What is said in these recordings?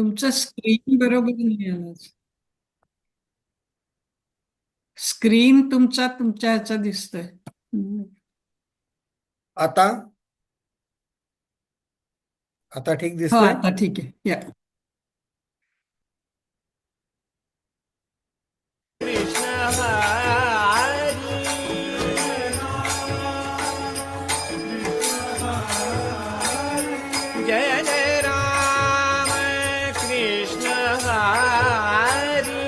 तुमचं स्क्रीन बरोबर नाही आलं. स्क्रीन तुमचा तुमच्या ह्याचा दिसतोय. आता आता ठीक हो, दिसतोय. आता ठीक आहे. या. जय जय राम कृष्ण हरी.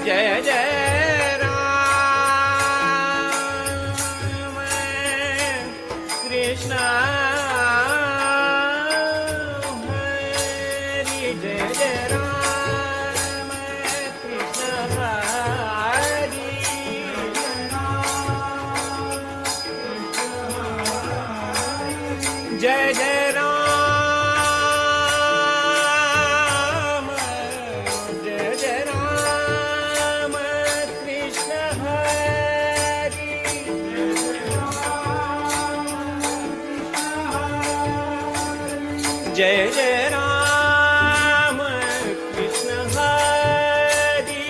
जय जय राम कृष्ण हरी. जय जय राम कृष्ण हरी. जय जय राम. जय जय राम कृष्ण हरी. जय जय राम कृष्ण हरी.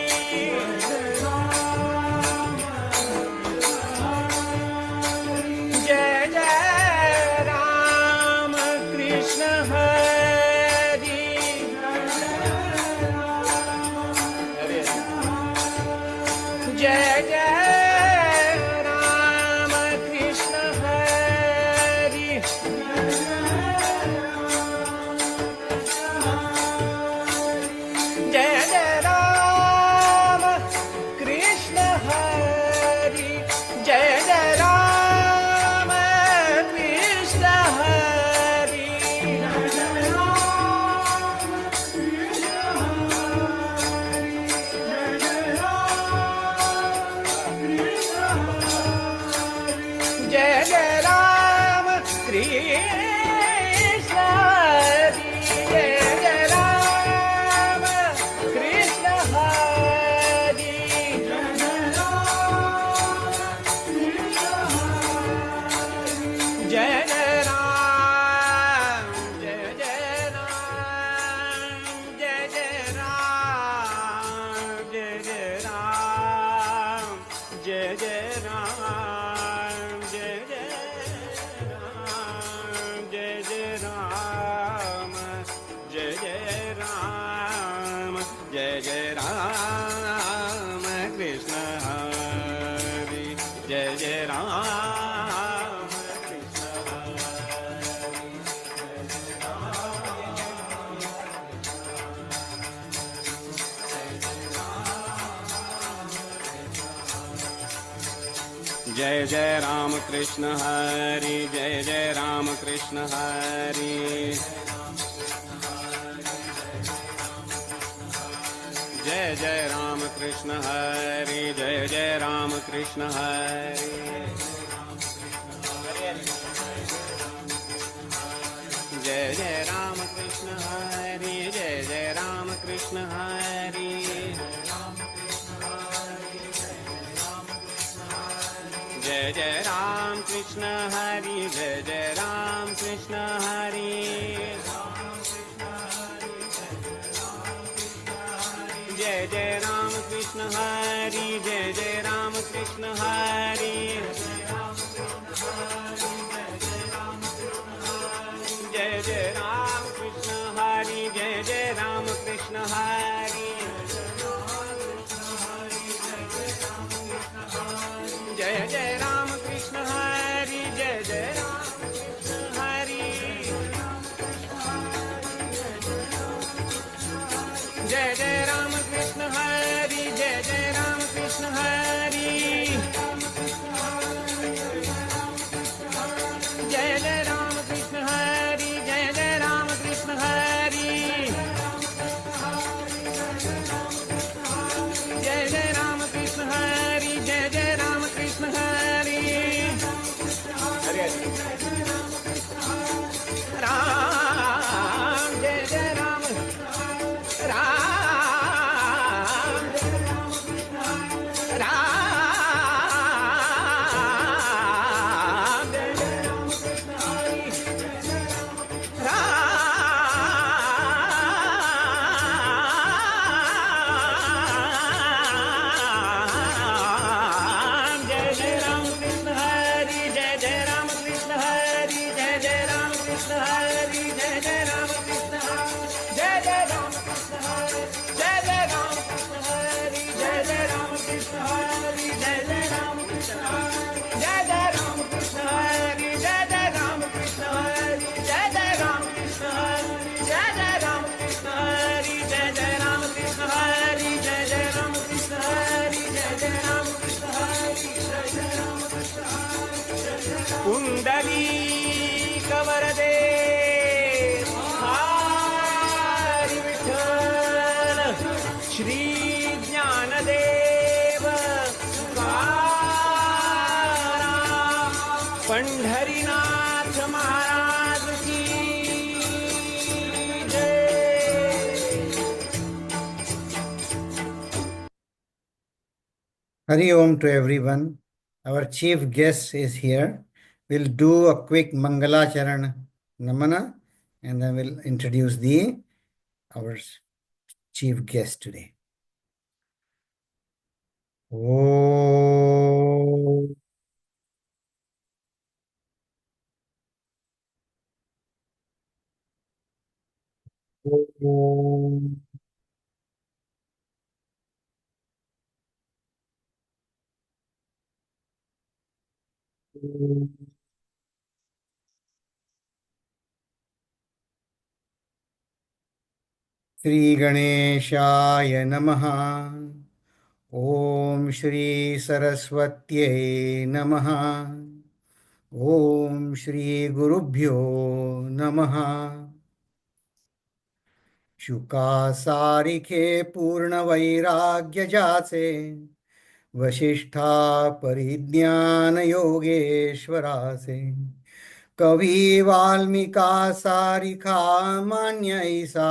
जय जय राम कृष्ण हरी. जय जय राम कृष्ण हरी. जय जय राम कृष्ण हरी. जय जय राम कृष्ण हरी. जय जय राम कृष्ण हरी. जय जय राम कृष्ण हरी. जय जय राम. जय जय राम. जय जय राम. जय जय राम. जय जय राम. जय जय राम. जय जय राम. जय जय राम. जय जय राम कृष्ण हरी. जय जय राम कृष्ण हरी. जय जय राम कृष्ण हरि. जय जय राम कृष्ण हरि. जय जय राम कृष्ण हरि. जय जय राम कृष्ण हरि. जय जय राम कृष्ण हरि. जय जय राम कृष्ण हरि. जय जय राम कृष्ण हरि. जय जय राम कृष्ण हरि. जय जय राम कृष्ण हरि. जय जय राम कृष्ण हरि. जय जय राम कृष्ण हरि. जय जय राम कृष्ण हरि. जय जय राम कृष्ण हरि. जय जय राम कृष्ण हरि. जय जय राम कृष्ण हरि. जय जय राम कृष्ण हरि. वरदे हरी विठ्ठल श्री ज्ञानदेव तुकाराम पंढरीनाथ महाराज की Hari Om to everyone. Our chief guest is here. We'll do a quick Mangalacharan Namana and then we'll introduce our chief guest today. Om. Om. Shri Ganeshaya Namaha. Om Shri Saraswatyai Namaha. Om Shri Gurubhyo Namaha. शुका सारिखे पूर्ण वैराग्य जाचे वशिष्ठा परिज्ञान योगेश्वरासे कवी वाल्मिका सारिखा मान्य ऐसा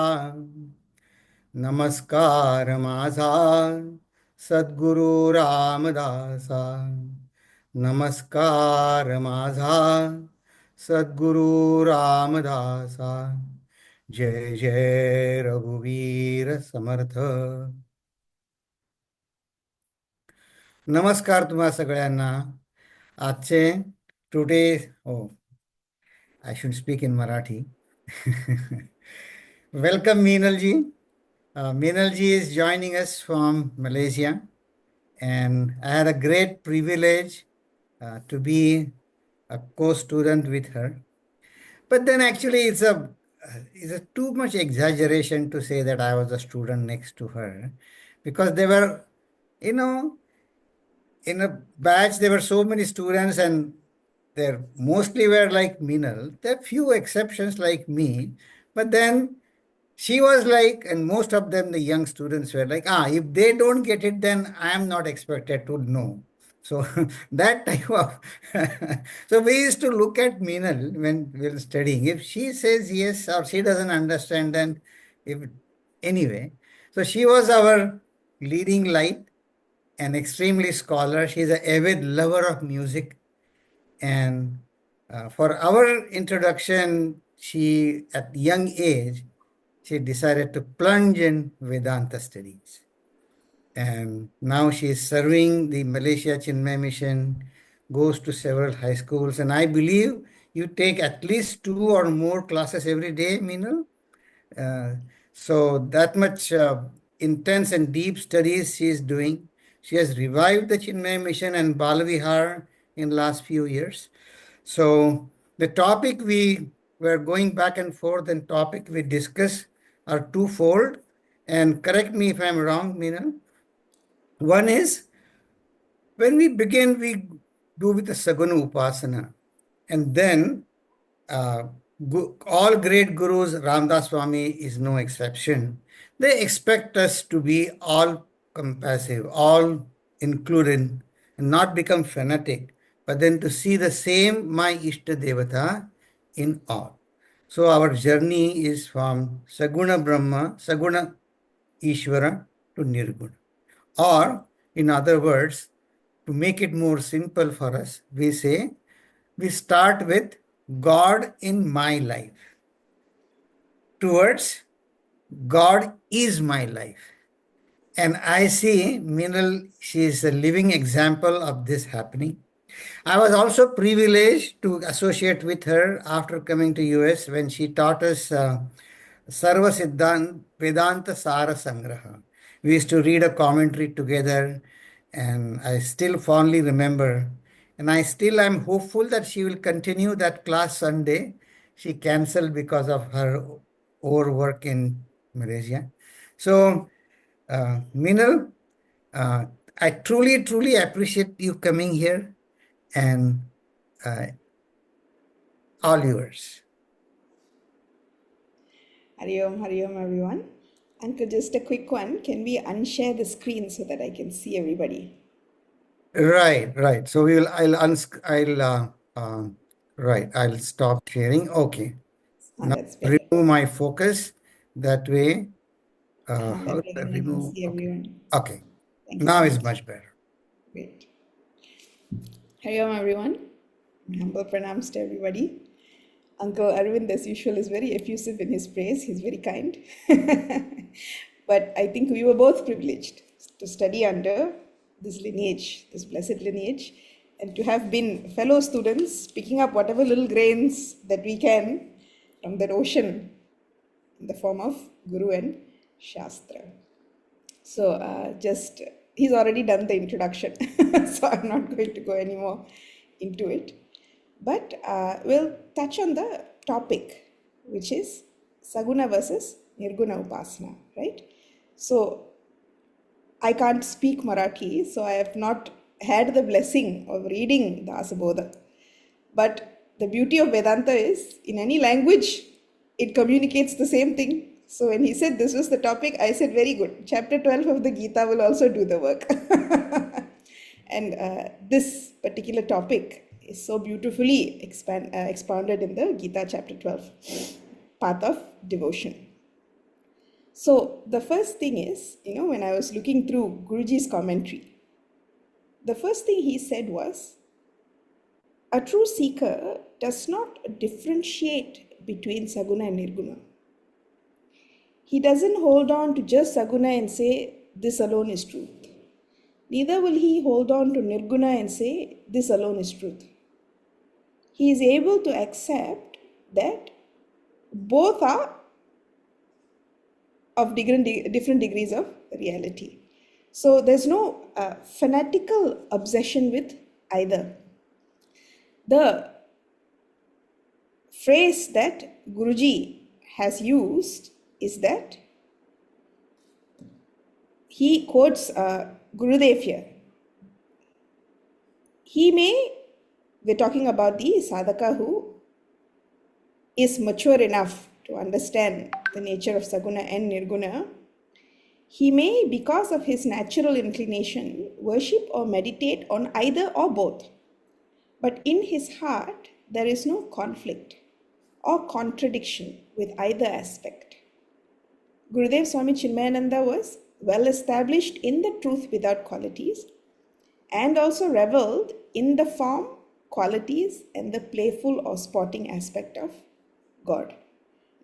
नमस्कार माझा सद्गुरु रामदासा नमस्कार माझा सद्गुरु रामदासा जय जय रघुवीर समर्थ. नमस्कार तुम्हा सगळ्यांना. आजचे today I should speak in Marathi. Welcome Meenal ji. Meenal ji is joining us from Malaysia and I had a great privilege to be a co-student with her. But then actually it's a too much exaggeration to say that I was a student next to her, because there were, in a batch, there were so many students and there mostly were like Meenal. There are few exceptions like me, but then she was like, and most of them, the young students were like, if they don't get it, then I am not expected to know. So that type of, so we used to look at Meenal when we were studying. If she says yes or she doesn't understand, then anyway. So she was our leading light, an extremely scholar. She's an avid lover of music. And for our introduction, she, at young age, she decided to plunge in Vedanta studies. And now she is serving the Malaysia Chinmaya mission, goes to several high schools. And I believe you take at least 2 or more classes every day, Meenal. So that much intense and deep studies she is doing. She has revived the Chinmaya mission and Balavihar in last few years. So the topic we were going back and forth and topic we discuss are twofold. And correct me if I'm wrong, Meenal. One is, when we begin, we do with the Saguna Upasana. And then all great gurus, Ramdas Swami is no exception. They expect us to be all compassive, all included, and not become fanatic, but then to see the same my Ishta Devata in all. So our journey is from Saguna Brahma, Saguna Ishvara to Nirguna. Or, in other words, to make it more simple for us, we say, we start with God in my life towards God is my life. And I see Meenal, she is a living example of this happening. I was also privileged to associate with her after coming to US when she taught us Sarva Siddhant Vedanta Sara Sangraha. We used to read a commentary together, and I still fondly remember. And I still am hopeful that she will continue that class Sunday. She cancelled because of her overwork in Malaysia. So, Meenal, I truly, truly appreciate you coming here. And All yours. Hari Om, everyone. Uncle, just a quick one. Can we unshare the screen so that I can see everybody? Right. So I'll stop sharing. Okay. Now That's better. remove my focus. That way, That how way do I then I can remove? see Okay. everyone. Okay. Thank you Now so it's much. much better. Great. Hari Om, everyone. Humble pranams to everybody. Uncle Arvind, as usual, is very effusive in his praise. He's very kind. But I think we were both privileged to study under this lineage, this blessed lineage, and to have been fellow students, picking up whatever little grains that we can from that ocean in the form of Guru and Shastra. So he's already done the introduction, so I'm not going to go any more into it. But we'll touch on the topic, which is Saguna versus Nirguna Upasana, right? So I can't speak Marathi, so I have not had the blessing of reading Dasbodh. But the beauty of Vedanta is, in any language, it communicates the same thing. So when he said this was the topic, I said, very good. Chapter 12 of the Gita will also do the work. And this particular topic is so beautifully expounded in the Gita chapter 12, path of devotion. So the first thing is, when I was looking through Guruji's commentary, the first thing he said was, a true seeker does not differentiate between Saguna and Nirguna. He doesn't hold on to just Saguna and say, this alone is truth. Neither will he hold on to Nirguna and say, this alone is truth. He is able to accept that both are of different degrees of reality. So there's no fanatical obsession with either. The phrase that Guruji has used is that he quotes Gurudev here. We're talking about the sadhaka who is mature enough to understand the nature of Saguna and Nirguna. He may, because of his natural inclination, worship or meditate on either or both. But in his heart, there is no conflict or contradiction with either aspect. Gurudev Swami Chinmayananda was well established in the truth without qualities and also reveled in the form, qualities, and the playful or sporting aspect of God.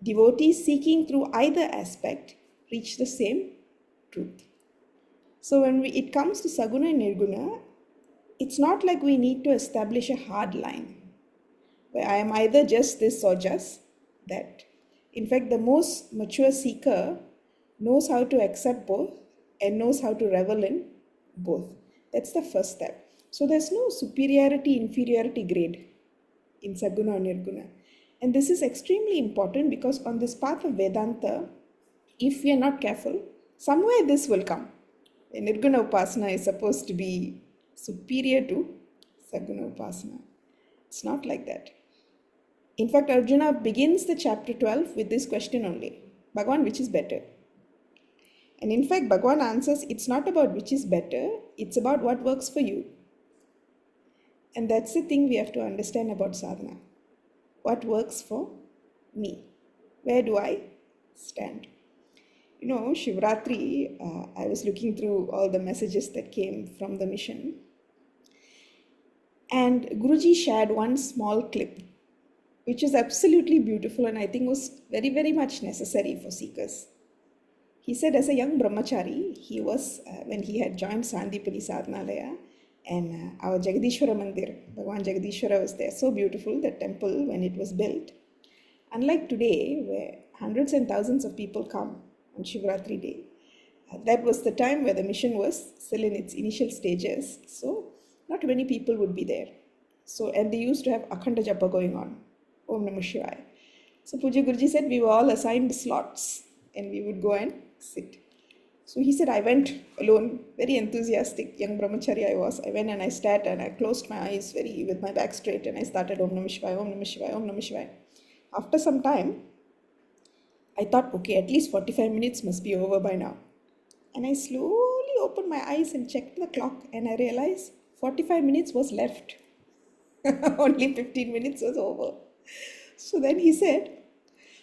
Devotees seeking through either aspect reach the same truth. So when it comes to Saguna and Nirguna, it's not like we need to establish a hard line where I am either just this or just that. In fact, the most mature seeker knows how to accept both and knows how to revel in both. That's the first step. So there's no superiority, inferiority grade in Saguna or Nirguna. And this is extremely important because on this path of Vedanta, if we are not careful, somewhere this will come. Nirguna Upasana is supposed to be superior to Saguna Upasana. It's not like that. In fact, Arjuna begins the chapter 12 with this question only. Bhagavan, which is better? And in fact, Bhagavan answers, it's not about which is better, it's about what works for you. And that's the thing we have to understand about sadhana. What works for me? Where do I stand? Shivratri, I was looking through all the messages that came from the mission. And Guruji shared one small clip, which is absolutely beautiful and I think was very, very much necessary for seekers. He said as a young brahmachari, he was, when he had joined Sandipani Sadhanalaya, and our Jagadishwara Mandir, Bhagavan Jagadishwara was there. So beautiful, the temple, when it was built. Unlike today, where hundreds and thousands of people come on Shivratri day, that was the time where the mission was still in its initial stages. So not many people would be there. So, and they used to have Akhanda Japa going on. Om Namah Shivaya. So Puja Guruji said we were all assigned slots and we would go and sit. So he said, I went alone, very enthusiastic, young brahmachari I was. I went and I sat and I closed my eyes with my back straight, and I started Om Namah Shivaya, Om Namah Shivaya, Om Namah Shivaya. After some time, I thought, okay, at least 45 minutes must be over by now. And I slowly opened my eyes and checked the clock, and I realized 45 minutes was left. Only 15 minutes was over. So then he said,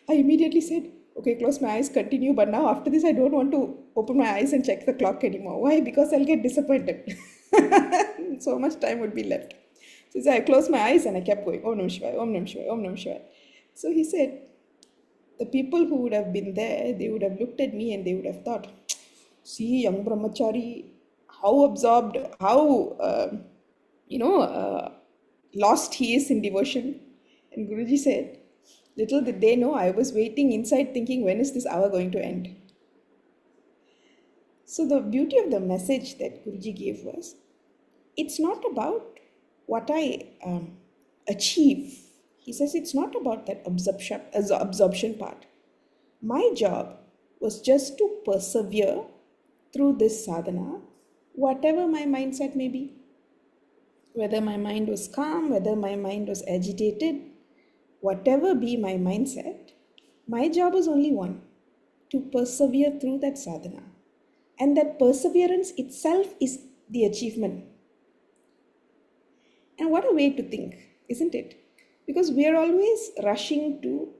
I immediately said, okay, close my eyes, continue, but now after this I don't want to open my eyes and check the clock anymore. Why? Because I'll get disappointed. So much time would be left. So I closed my eyes and I kept going, Om Namah Shivaya, Om Namah Shivaya, Om Namah Shivaya. So he said, the people who would have been there, they would have looked at me and they would have thought, see, young brahmachari, how absorbed, how, lost he is in devotion. And Guruji said, little did they know, I was waiting inside thinking, when is this hour going to end? So the beauty of the message that Guruji gave was, it's not about what I achieve. He says it's not about that absorption part. My job was just to persevere through this sadhana, whatever my mindset may be. Whether my mind was calm, whether my mind was agitated, whatever be my mindset, my job is only one, to persevere through that sadhana. And that perseverance itself is the achievement. And what a way to think, isn't it? Because we are always rushing to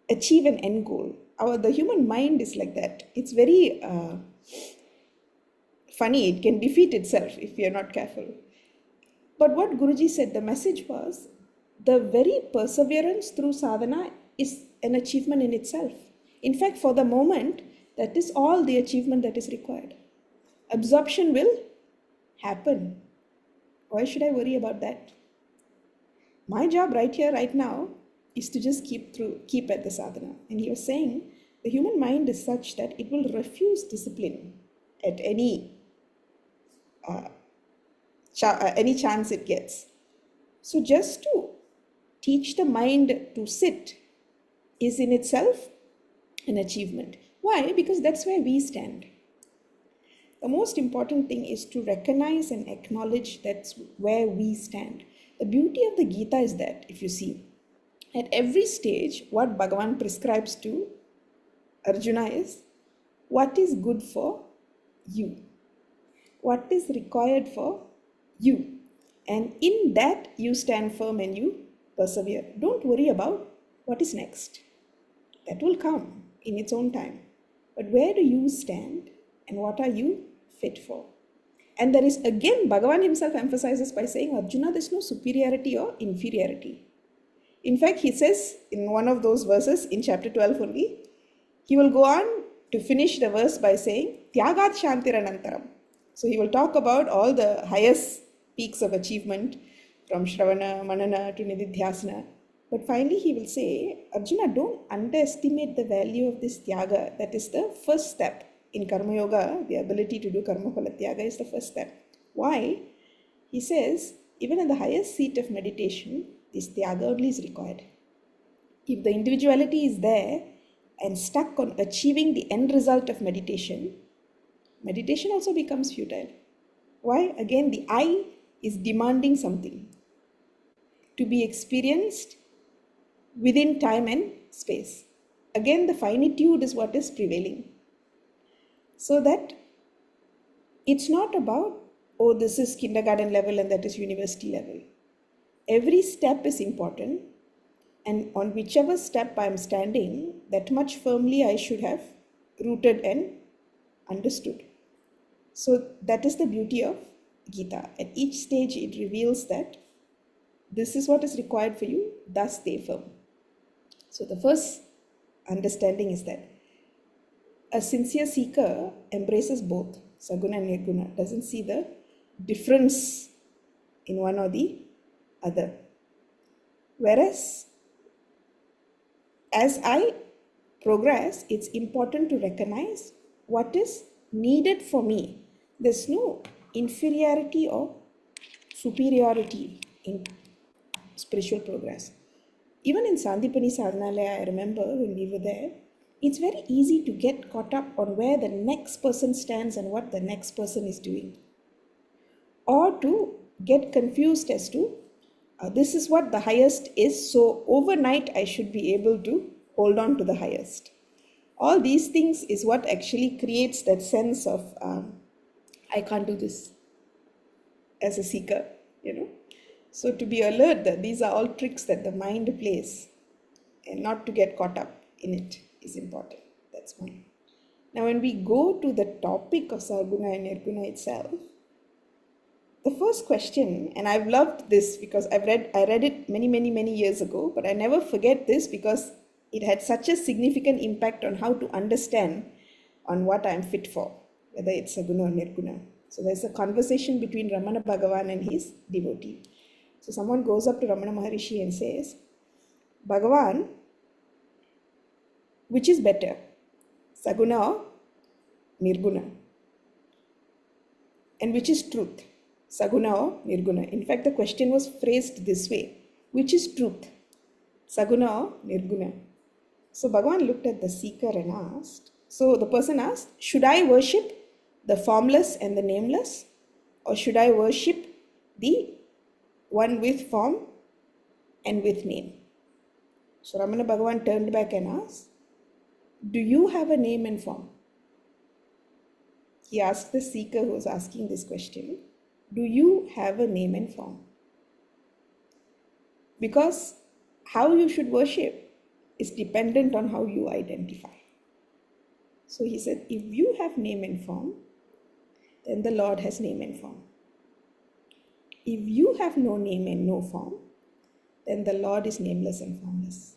achieve an end goal. The human mind is like that. It's very funny. It can defeat itself if we are not careful. But what Guruji said, the message was, the very perseverance through sadhana is an achievement in itself. In fact, for the moment, that is all the achievement that is required. Absorption will happen. Why should I worry about that? My job right here, right now, is to just keep at the sadhana. And he was saying, the human mind is such that it will refuse discipline at any chance it gets. So just to teach the mind to sit is in itself an achievement. Why? Because that's where we stand. The most important thing is to recognize and acknowledge that's where we stand. The beauty of the Gita is that, if you see, at every stage, what Bhagavan prescribes to Arjuna is what is good for you, what is required for you. And in that, you stand firm and you persevere. Don't worry about what is next. That will come in its own time. But where do you stand and what are you fit for? And there is, again, Bhagavan himself emphasizes by saying, Arjuna, there's no superiority or inferiority. In fact, he says in one of those verses, in chapter 12 only, he will go on to finish the verse by saying, Tyagat Shantiranantaram. So he will talk about all the highest peaks of achievement from Shravana, Manana to Nididhyasana. But finally he will say, Arjuna, don't underestimate the value of this Tyaga. That is the first step. In Karma Yoga, the ability to do Karma Phala Tyaga is the first step. Why? He says, even in the highest seat of meditation, this Tyaga only is required. If the individuality is there and stuck on achieving the end result of meditation, meditation also becomes futile. Why? Again, the I is demanding something to be experienced within time and space. Again, the finitude is what is prevailing. So that it's not about, oh, this is kindergarten level and that is university level. Every step is important, and on whichever step I am standing, that much firmly I should have rooted and understood. So that is the beauty of Gita. At each stage it reveals that this is what is required for you, thus stay firm. So the first understanding is that a sincere seeker embraces both, Saguna and Nirguna, doesn't see the difference in one or the other. Whereas, as I progress, it's important to recognize what is needed for me. There's no inferiority or superiority in spiritual progress. Even in Sandipani Sadhanalaya, I remember when we were there, it's very easy to get caught up on where the next person stands and what the next person is doing, or to get confused as to this is what the highest is, so overnight I should be able to hold on to the highest. All these things is what actually creates that sense of I can't do this as a seeker, you know. So to be alert that these are all tricks that the mind plays, and not to get caught up in it is important. That's one. Now when we go to the topic of Sarguna and Nirguna itself, the first question, and I've loved this because I read it many years ago, but I never forget this because it had such a significant impact on how to understand on what I'm fit for, whether it's Saguna or Nirguna. So there's a conversation between Ramana Bhagavan and his devotee. So someone goes up to Ramana Maharishi and says, Bhagavan, which is better, Saguna or Nirguna? And which is truth, Saguna or Nirguna? In fact, the question was phrased this way: which is truth, Saguna or Nirguna? So Bhagavan looked at the seeker and asked, so the person asked, should I worship the formless and the nameless, or should I worship the one with form and with name? So Ramana Bhagavan turned back and asked, do you have a name and form? He asked the seeker who was asking this question, do you have a name and form? Because how you should worship is dependent on how you identify. So he said, if you have name and form, then the Lord has name and form. If you have no name and no form, then the Lord is nameless and formless.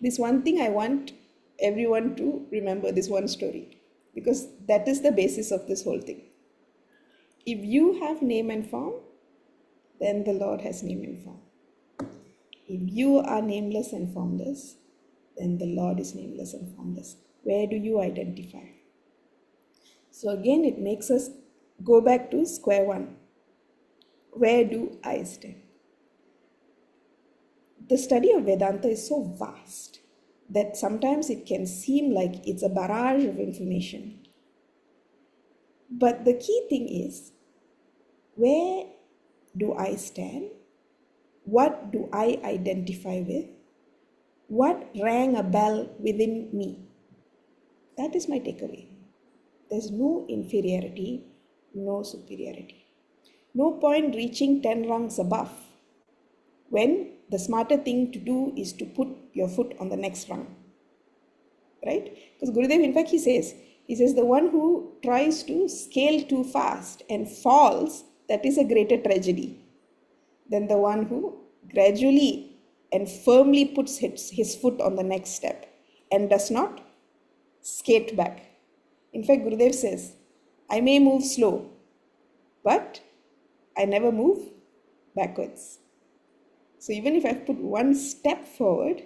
This one thing I want everyone to remember, this one story, because that is the basis of this whole thing. If you have name and form, then the Lord has name and form. If you are nameless and formless, then the Lord is nameless and formless. Where do you identify? So again, it makes us go back to square one. Where do I stand? The study of Vedanta is so vast that sometimes it can seem like it's a barrage of information. But the key thing is, where do I stand? What do I identify with? What rang a bell within me? That is my takeaway. There's no inferiority, no superiority. No point reaching 10 rungs above when the smarter thing to do is to put your foot on the next rung. Right? Because Gurudev, in fact, he says, the one who tries to scale too fast and falls, that is a greater tragedy than the one who gradually and firmly puts his foot on the next step and does not skate back. In fact, Gurudev says, I may move slow, but I never move backwards. So even if I put one step forward,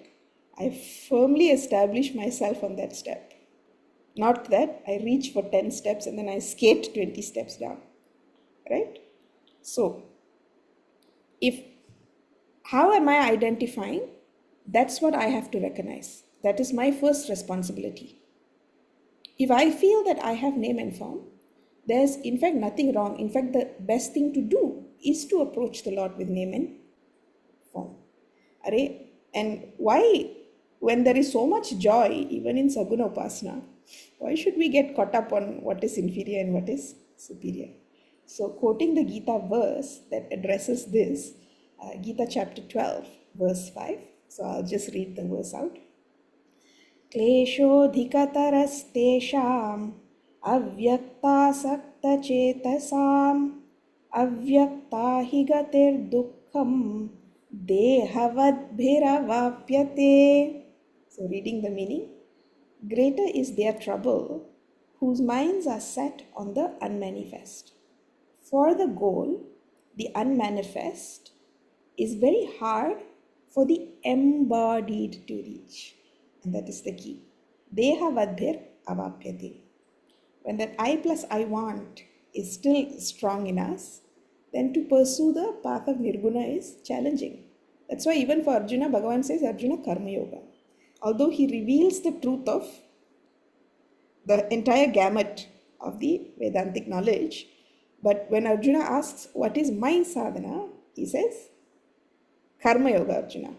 I firmly establish myself on that step. Not that I reach for 10 steps and then I skate 20 steps down. Right? So, how am I identifying? That's what I have to recognize. That is my first responsibility. If I feel that I have name and form, there's in fact nothing wrong. In fact, the best thing to do is to approach the Lord with name and form. And why, when there is so much joy, even in Saguna Upasana, why should we get caught up on what is inferior and what is superior? So quoting the Gita verse that addresses this, Gita chapter 12, verse 5. So I'll just read the verse out. Kleshodhikatarastesham avyakta chetasam avyakta hi gatir dukkham dehavadbhiravapyate. So reading the meaning, greater is their trouble whose minds are set on the unmanifest. For the goal, the unmanifest, is very hard for the embodied to reach. And that is the key. Dehavadbhir avapyate. When that I plus I want is still strong in us, then to pursue the path of Nirguna is challenging. That's why even for Arjuna, Bhagavan says, Arjuna, Karma Yoga. although he reveals the truth of the entire gamut of the Vedantic knowledge. But when Arjuna asks, what is my sadhana? He says, Karma Yoga, Arjuna.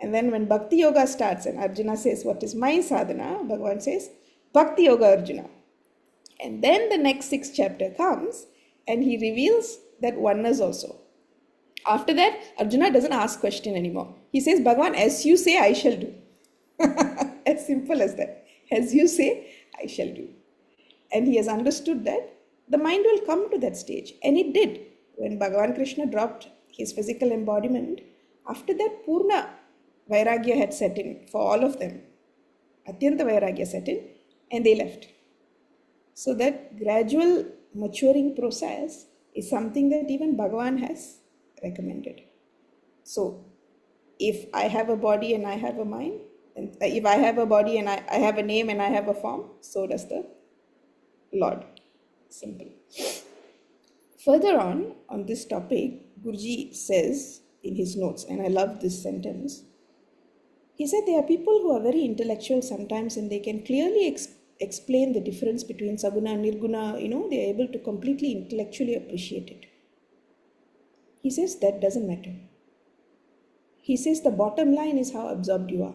And then when Bhakti Yoga starts and Arjuna says, what is my sadhana? Bhagavan says, Bhakti Yoga, Arjuna. And then the next 6th chapter comes and he reveals that oneness also. After that, Arjuna doesn't ask question anymore. He says, Bhagavan, as you say, I shall do. As simple as that. As you say, I shall do. And he has understood that the mind will come to that stage. And it did. When Bhagavan Krishna dropped his physical embodiment, after that Purna Vairagya had set in for all of them. Atyanta Vairagya set in and they left. So that gradual maturing process is something that even Bhagavan has recommended. So if I have a body and I have a mind, and if I have a body and I have a name and I have a form, so does the Lord. Simple. Further on this topic, Guruji says in his notes, and I love this sentence, he said there are people who are very intellectual sometimes and they can clearly explain the difference between Saguna and Nirguna, they are able to completely intellectually appreciate it. He says that doesn't matter. He says the bottom line is how absorbed you are.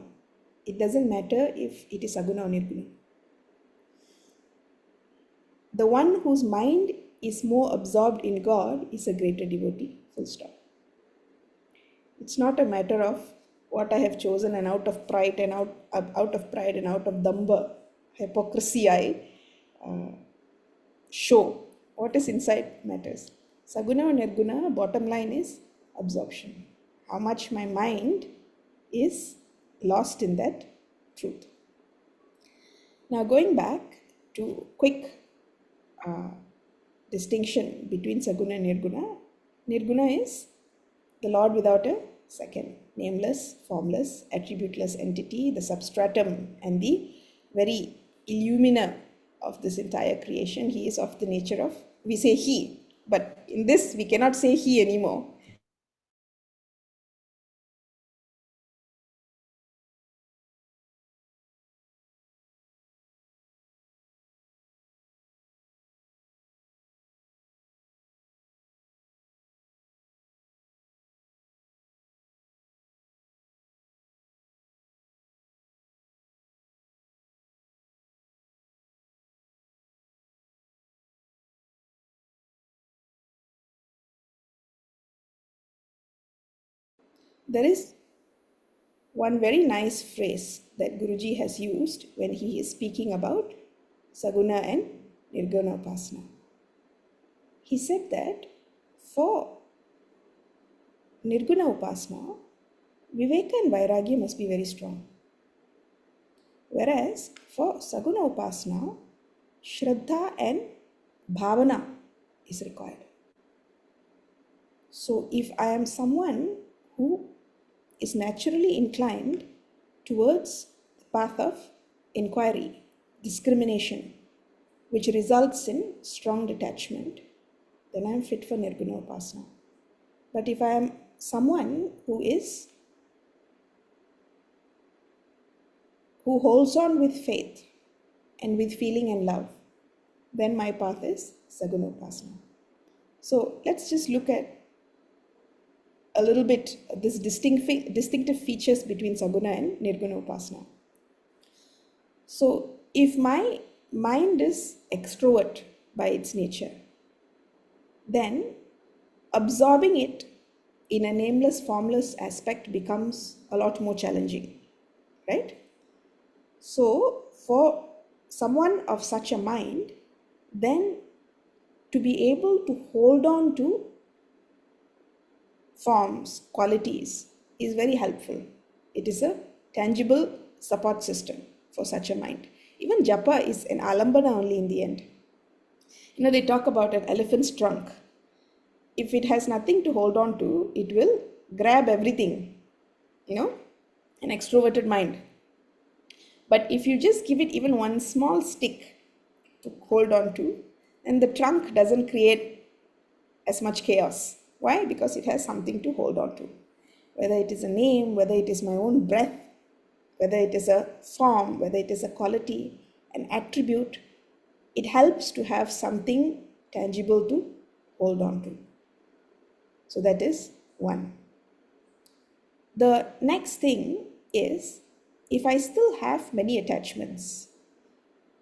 It doesn't matter if it is Saguna or Nirguna. The one whose mind is more absorbed in God is a greater devotee. Full stop. It's not a matter of what I have chosen and out of pride and out of damba, hypocrisy I show. What is inside matters. Saguna or Nirguna, bottom line is absorption. How much my mind is lost in that truth. Now going back to quick distinction between Saguna and Nirguna. Nirguna is the Lord without a second, nameless, formless, attributeless entity, the substratum and the very illumina of this entire creation. He is of the nature of, we say he, but in this we cannot say he anymore. There is one very nice phrase that Guruji has used when he is speaking about Saguna and Nirguna Upasana. He said that for Nirguna Upasana, Viveka and Vairagya must be very strong. Whereas for Saguna Upasana, Shraddha and Bhavana is required. So if I am someone who is naturally inclined towards the path of inquiry, discrimination, which results in strong detachment, then I am fit for Nirguna Upasana. But if I am someone who holds on with faith and with feeling and love, then my path is Saguna Upasana. So let's just look at a little bit this distinctive features between Saguna and Nirguna Upasana. So if my mind is extrovert by its nature, then absorbing it in a nameless, formless aspect becomes a lot more challenging, right? So for someone of such a mind, then to be able to hold on to forms, qualities is very helpful. It is a tangible support system for such a mind. Even japa is an alambana only in the end. They talk about an elephant's trunk. If it has nothing to hold on to, it will grab everything, an extroverted mind. But if you just give it even one small stick to hold on to, then the trunk doesn't create as much chaos. Why? Because it has something to hold on to. Whether it is a name, whether it is my own breath, whether it is a form, whether it is a quality, an attribute, it helps to have something tangible to hold on to. So that is one. The next thing is, if I still have many attachments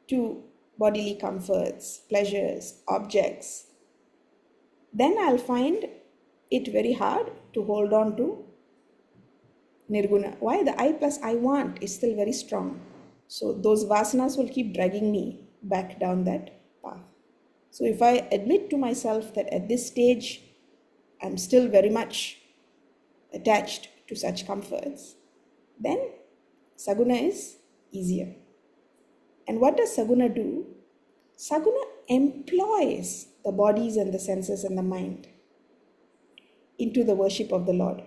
to bodily comforts, pleasures, objects, then I'll find it very hard to hold on to Nirguna. Why? The I plus I want is still very strong. So those vasanas will keep dragging me back down that path. So if I admit to myself that at this stage I'm still very much attached to such comforts, then Saguna is easier. And what does Saguna do? Saguna employs the bodies and the senses and the mind into the worship of the Lord.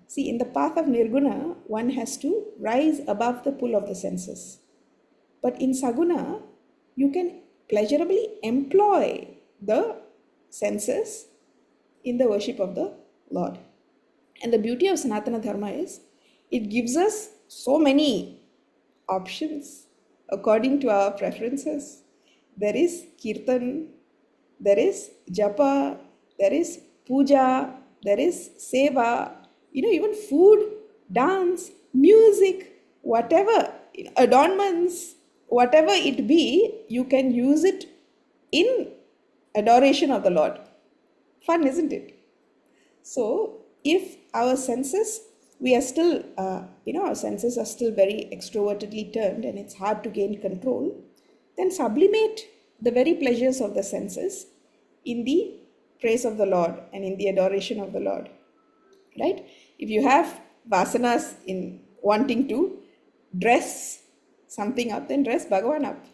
See, in the path of Nirguna, one has to rise above the pull of the senses. But in Saguna, you can pleasurably employ the senses in the worship of the Lord. And the beauty of Sanatana Dharma is, it gives us so many options according to our preferences. There is Kirtan, there is Japa, there is Puja, there is Seva, even food, dance, music, whatever, adornments, whatever it be, you can use it in adoration of the Lord. Fun, isn't it? So, if our senses, we are still, our senses are still very extrovertedly turned and it's hard to gain control, then sublimate the very pleasures of the senses in the praise of the Lord and in the adoration of the Lord. Right? If you have vasanas in wanting to dress something up, then dress Bhagavan up.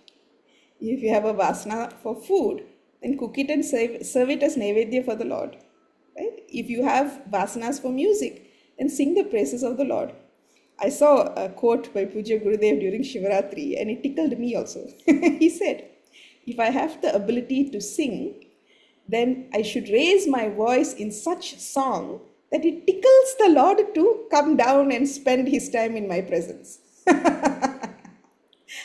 If you have a vasana for food, then cook it and serve it as Naivedya for the Lord. Right? If you have vasanas for music, then sing the praises of the Lord. I saw a quote by Puja Gurudev during Shivaratri and it tickled me also. He said, if I have the ability to sing, then I should raise my voice in such song that it tickles the Lord to come down and spend his time in my presence.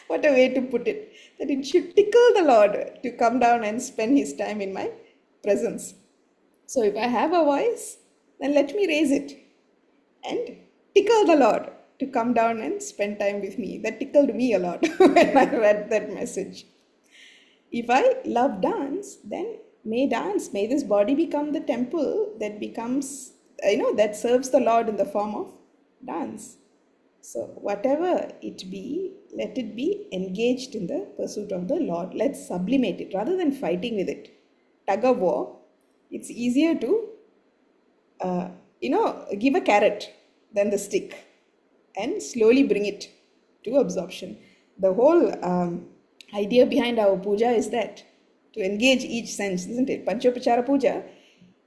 What a way to put it. That it should tickle the Lord to come down and spend his time in my presence. So if I have a voice, then let me raise it and tickle the Lord to come down and spend time with me. That tickled me a lot when I read that message. If I love dance, then may this body become the temple that becomes, that serves the Lord in the form of dance. So whatever it be, let it be engaged in the pursuit of the Lord. Let's sublimate it rather than fighting with it. Tug of war, it's easier to, give a carrot than the stick and slowly bring it to absorption. The whole idea behind our puja is that to engage each sense, isn't it? Panchopachara puja,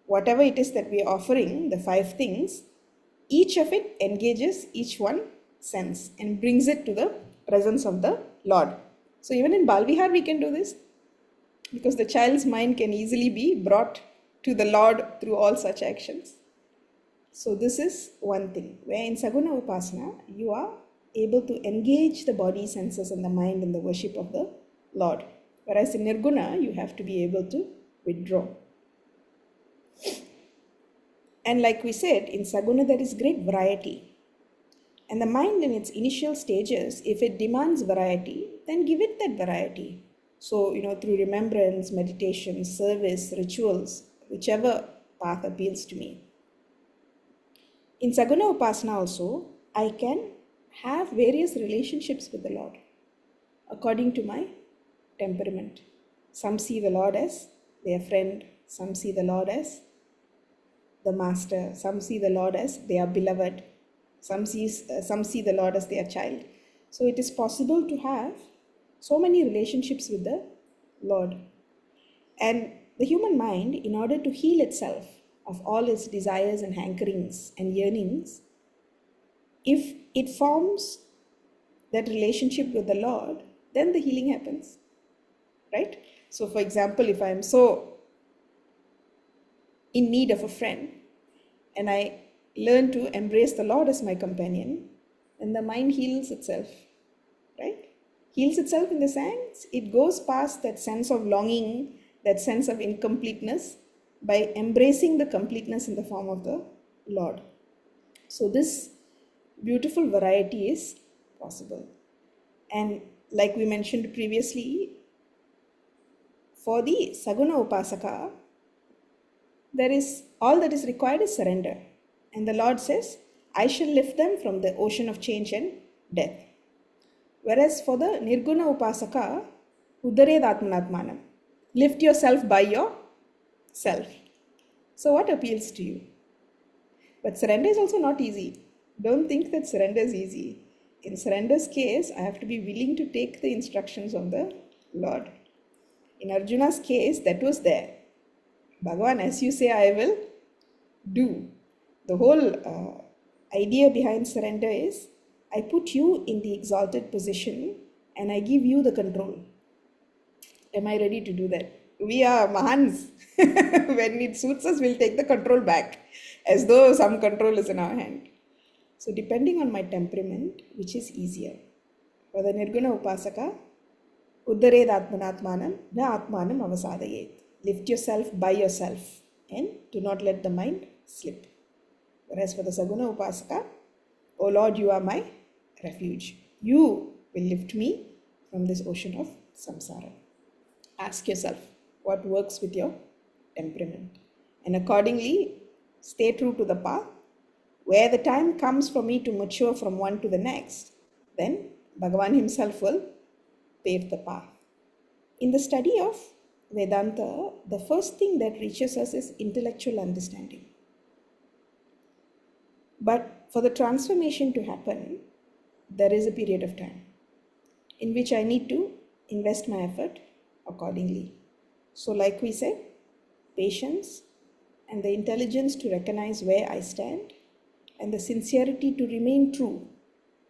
whatever it is that we are offering, the 5 things, each of it engages each one sense and brings it to the presence of the Lord. So even in Balvihar we can do this because the child's mind can easily be brought to the Lord through all such actions. So this is one thing, where in Saguna Upasana you are able to engage the body, senses and the mind in the worship of the Lord. Whereas in Nirguna, you have to be able to withdraw. And like we said, in Saguna there is great variety. And the mind in its initial stages, if it demands variety, then give it that variety. So, through remembrance, meditation, service, rituals, whichever path appeals to me. In Saguna Upasana also, I can have various relationships with the Lord according to my temperament. Some see the Lord as their friend, some see the Lord as the master, some see the Lord as their beloved, some see the Lord as their child. So it is possible to have so many relationships with the Lord. And the human mind, in order to heal itself of all its desires and hankerings and yearnings, if it forms that relationship with the Lord, then the healing happens. Right? So for example, if I am so in need of a friend and I learn to embrace the Lord as my companion, then the mind heals itself, right? Heals itself in the sense it goes past that sense of longing, that sense of incompleteness by embracing the completeness in the form of the Lord. So, this beautiful variety is possible. And like we mentioned previously, for the Saguna Upasaka, there is all that is required is surrender. And the Lord says, I shall lift them from the ocean of change and death. Whereas for the Nirguna Upasaka, Udared Atmanatmanam, lift yourself by yourself. So, what appeals to you? But surrender is also not easy. Don't think that surrender is easy. In surrender's case, I have to be willing to take the instructions of the Lord. In Arjuna's case, that was there. Bhagavan, as you say, I will do. The whole idea behind surrender is I put you in the exalted position and I give you the control. Am I ready to do that? We are Mahans. When it suits us, we'll take the control back as though some control is in our hand. So, depending on my temperament, which is easier? For the Nirguna Upasaka, Uddared Atmanatmanam, Na Atmanam Avasadayet. Lift yourself by yourself and do not let the mind slip. Whereas for the Saguna Upasaka, O Lord, you are my refuge. You will lift me from this ocean of samsara. Ask yourself what works with your temperament. And accordingly, stay true to the path. Where the time comes for me to mature from one to the next, then Bhagavan himself will pave the path. In the study of Vedanta, the first thing that reaches us is intellectual understanding. But for the transformation to happen, there is a period of time in which I need to invest my effort accordingly. So, like we said, patience and the intelligence to recognize where I stand and the sincerity to remain true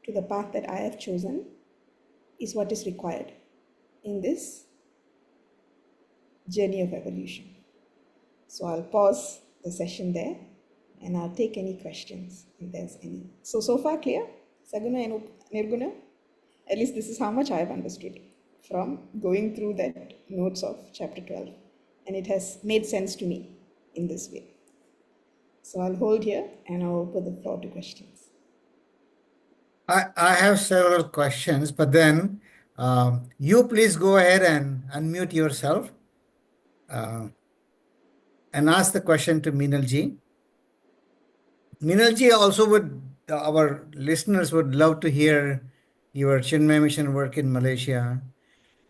to the path that I have chosen is what is required in this journey of evolution. So I'll pause the session there and I'll take any questions if there's any. So far clear? Saguna and Nirguna? At least this is how much I have understood from going through that notes of chapter 12. And it has made sense to me in this way. So I'll hold here and I'll open the floor to questions. I have several questions, but then you please go ahead and unmute yourself and ask the question to Meenal ji. Meenal ji also our listeners would love to hear your Chinmaya mission work in Malaysia.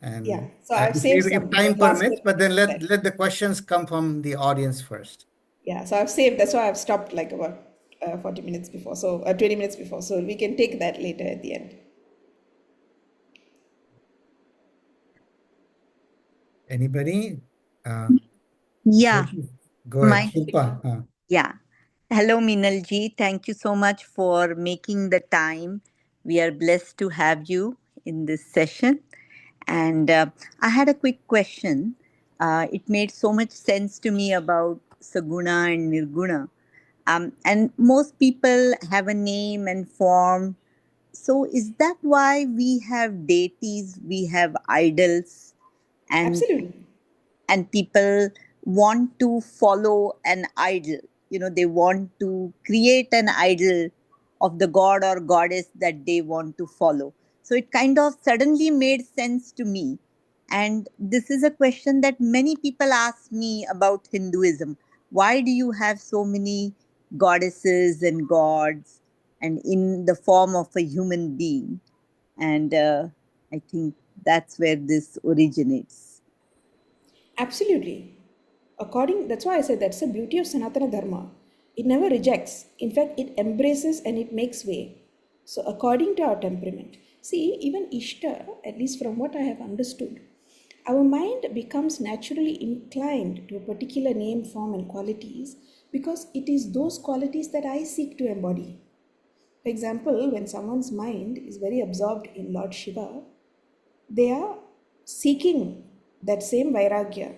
And Yeah, so I've saved if some time last permits, but then questions. let the questions come from the audience first. Yeah, so I've saved, that's why I've stopped like about 40 minutes before, so 20 minutes before, so we can take that later at the end. Anybody? Yeah, Go ahead, my Shilpa. yeah. Hello, Meenal ji. Thank you so much for making the time. We are blessed to have you in this session. And I had a quick question. It made so much sense to me about Saguna and Nirguna. And most people have a name and form. So is that why we have deities, we have idols, and Absolutely. and people want to follow an idol, they want to create an idol of the god or goddess that they want to follow. So it kind of suddenly made sense to me, and this is a question that many people ask me about Hinduism. Why do you have so many goddesses and gods and in the form of a human being? And I think that's where this originates. Absolutely. That's why I said that's the beauty of Sanatana Dharma. It never rejects. In fact, it embraces and it makes way. So, according to our temperament. See, even Ishta, at least from what I have understood, our mind becomes naturally inclined to a particular name, form, and qualities because it is those qualities that I seek to embody. For example, when someone's mind is very absorbed in Lord Shiva, they are seeking that same vairagya,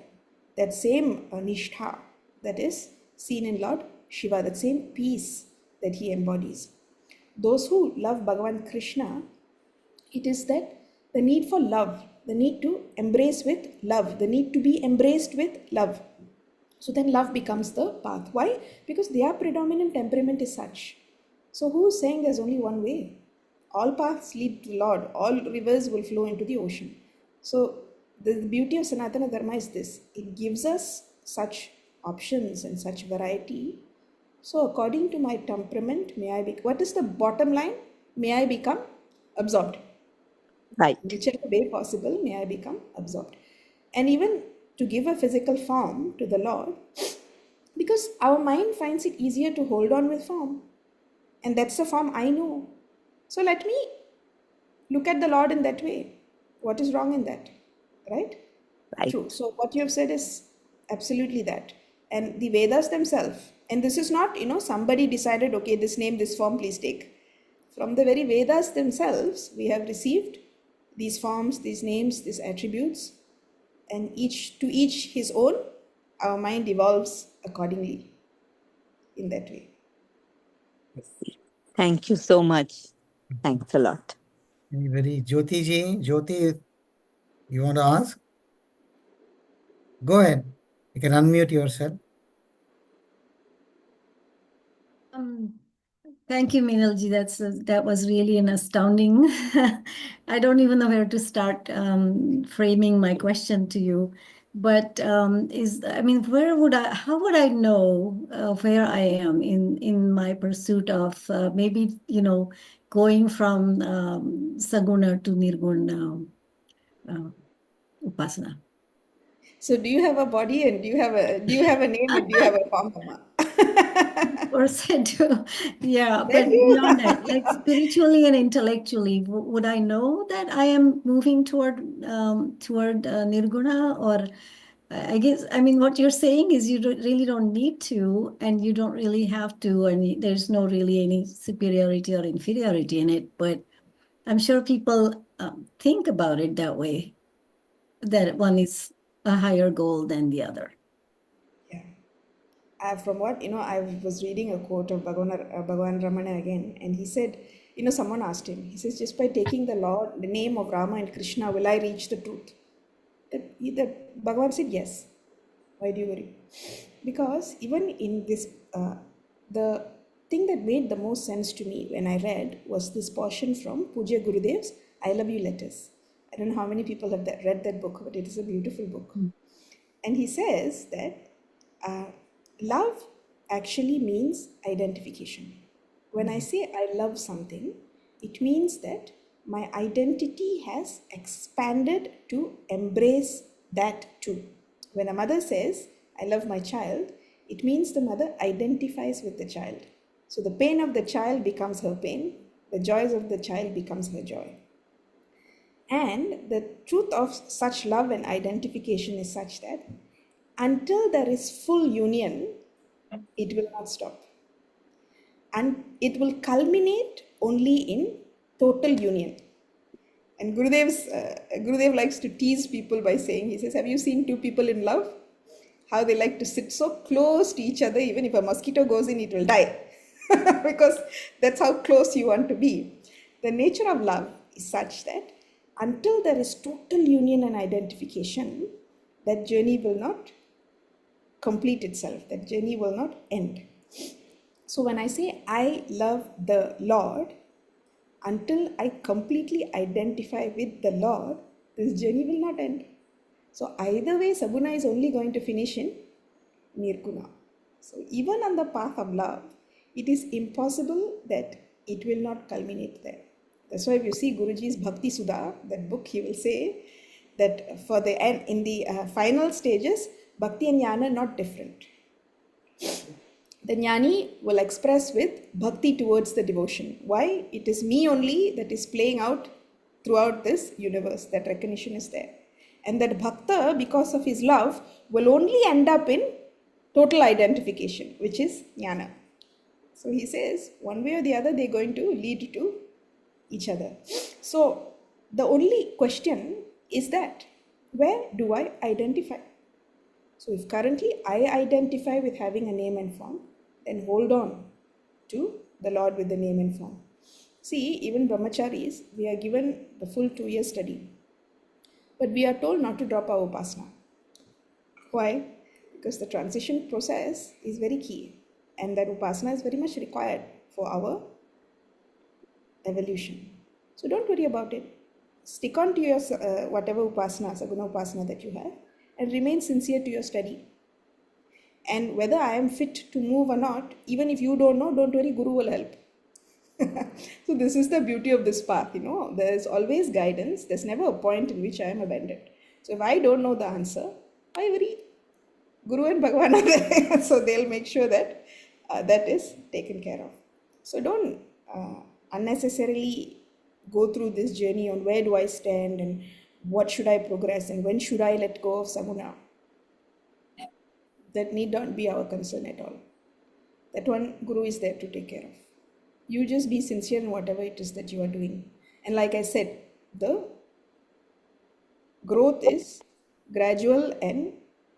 that same nishtha that is seen in Lord Shiva, that same peace that he embodies. those who love Bhagavan Krishna, it is that the need for love, the need to embrace with love, the need to be embraced with love. So then love becomes the path. Why? Because their predominant temperament is such. So who is saying there's only one way? All paths lead to the Lord. All rivers will flow into the ocean. So the beauty of Sanatana Dharma is this. It gives us such options and such variety. So according to my temperament, what is the bottom line? May I become absorbed. Right. Whichever way possible, may I become absorbed. And even to give a physical form to the Lord, because our mind finds it easier to hold on with form. And that's the form I know. So let me look at the Lord in that way. What is wrong in that? Right? Right. True. So what you have said is absolutely that. And the Vedas themselves, and this is not, somebody decided, okay, this name, this form, please take. From the very Vedas themselves, we have received these forms, these names, these attributes, and to each his own, our mind evolves accordingly in that way. I see. Thank you so much. Thanks a lot. Anybody? Jyoti ji, Jyoti, you want to ask? Go ahead. You can unmute yourself. Thank you, Meenalji. That was really an astounding. I don't even know where to start framing my question to you. But how would I know where I am in my pursuit of maybe, going from Saguna to Nirguna Upasana? So do you have a body and do you have a name and do you have a form, Mama? Of course I do. Yeah, Then but you beyond that, like spiritually and intellectually, would I know that I am moving toward Nirguna? Or I guess, what you're saying is you really don't need to, and you don't really have to, and there's no really any superiority or inferiority in it. But I'm sure people think about it that way, that one is a higher goal than the other. Yeah. From what, I was reading a quote of Bhagavan Ramana again, and he said, someone asked him, he says, just by taking the name of Rama and Krishna, will I reach the truth? That Bhagavan said, yes. Why do you worry? Because even in this, the thing that made the most sense to me when I read was this portion from Pujya Gurudev's I Love You Letters. I don't know how many people have read that book, but it is a beautiful book. And he says that love actually means identification. When I say I love something, it means that my identity has expanded to embrace that too. When a mother says, I love my child, it means the mother identifies with the child. So the pain of the child becomes her pain, the joys of the child becomes her joy. And the truth of such love and identification is such that until there is full union, it will not stop. And it will culminate only in total union. And Gurudev likes to tease people by saying, he says, have you seen two people in love? How they like to sit so close to each other, even if a mosquito goes in, it will die. Because that's how close you want to be. The nature of love is such that until there is total union and identification, that journey will not complete itself, that journey will not end. So when I say I love the Lord, until I completely identify with the Lord, this journey will not end. So either way, Saguna is only going to finish in Nirguna. So even on the path of love, it is impossible that it will not culminate there. That's why if you see Guruji's Bhakti Sudha, that book, he will say that for the end, in the final stages, Bhakti and Jnana are not different. The Jnani will express with Bhakti towards the devotion. Why? It is me only that is playing out throughout this universe. That recognition is there. And that Bhakta, because of his love, will only end up in total identification, which is Jnana. So he says, one way or the other, they're going to lead to each other. So the only question is that, where do I identify? So if currently I identify with having a name and form, then hold on to the Lord with the name and form. See, even brahmacharis, we are given the full 2 year study, but we are told not to drop our upasana. Why? Because the transition process is very key, and that upasana is very much required for our evolution. So don't worry about it. Stick on to your whatever upasana, saguna upasana that you have, and remain sincere to your study. And whether I am fit to move or not, even if you don't know, don't worry, Guru will help. So this is the beauty of this path, there's always guidance. There's never a point in which I am abandoned. So if I don't know the answer, I worry, Guru and Bhagavan are there. So they'll make sure that that is taken care of. So don't unnecessarily go through this journey on where do I stand and what should I progress and when should I let go of saguna. That need not be our concern at all. That one Guru is there to take care of. You just be sincere in whatever it is that you are doing. And like I said, the growth is gradual and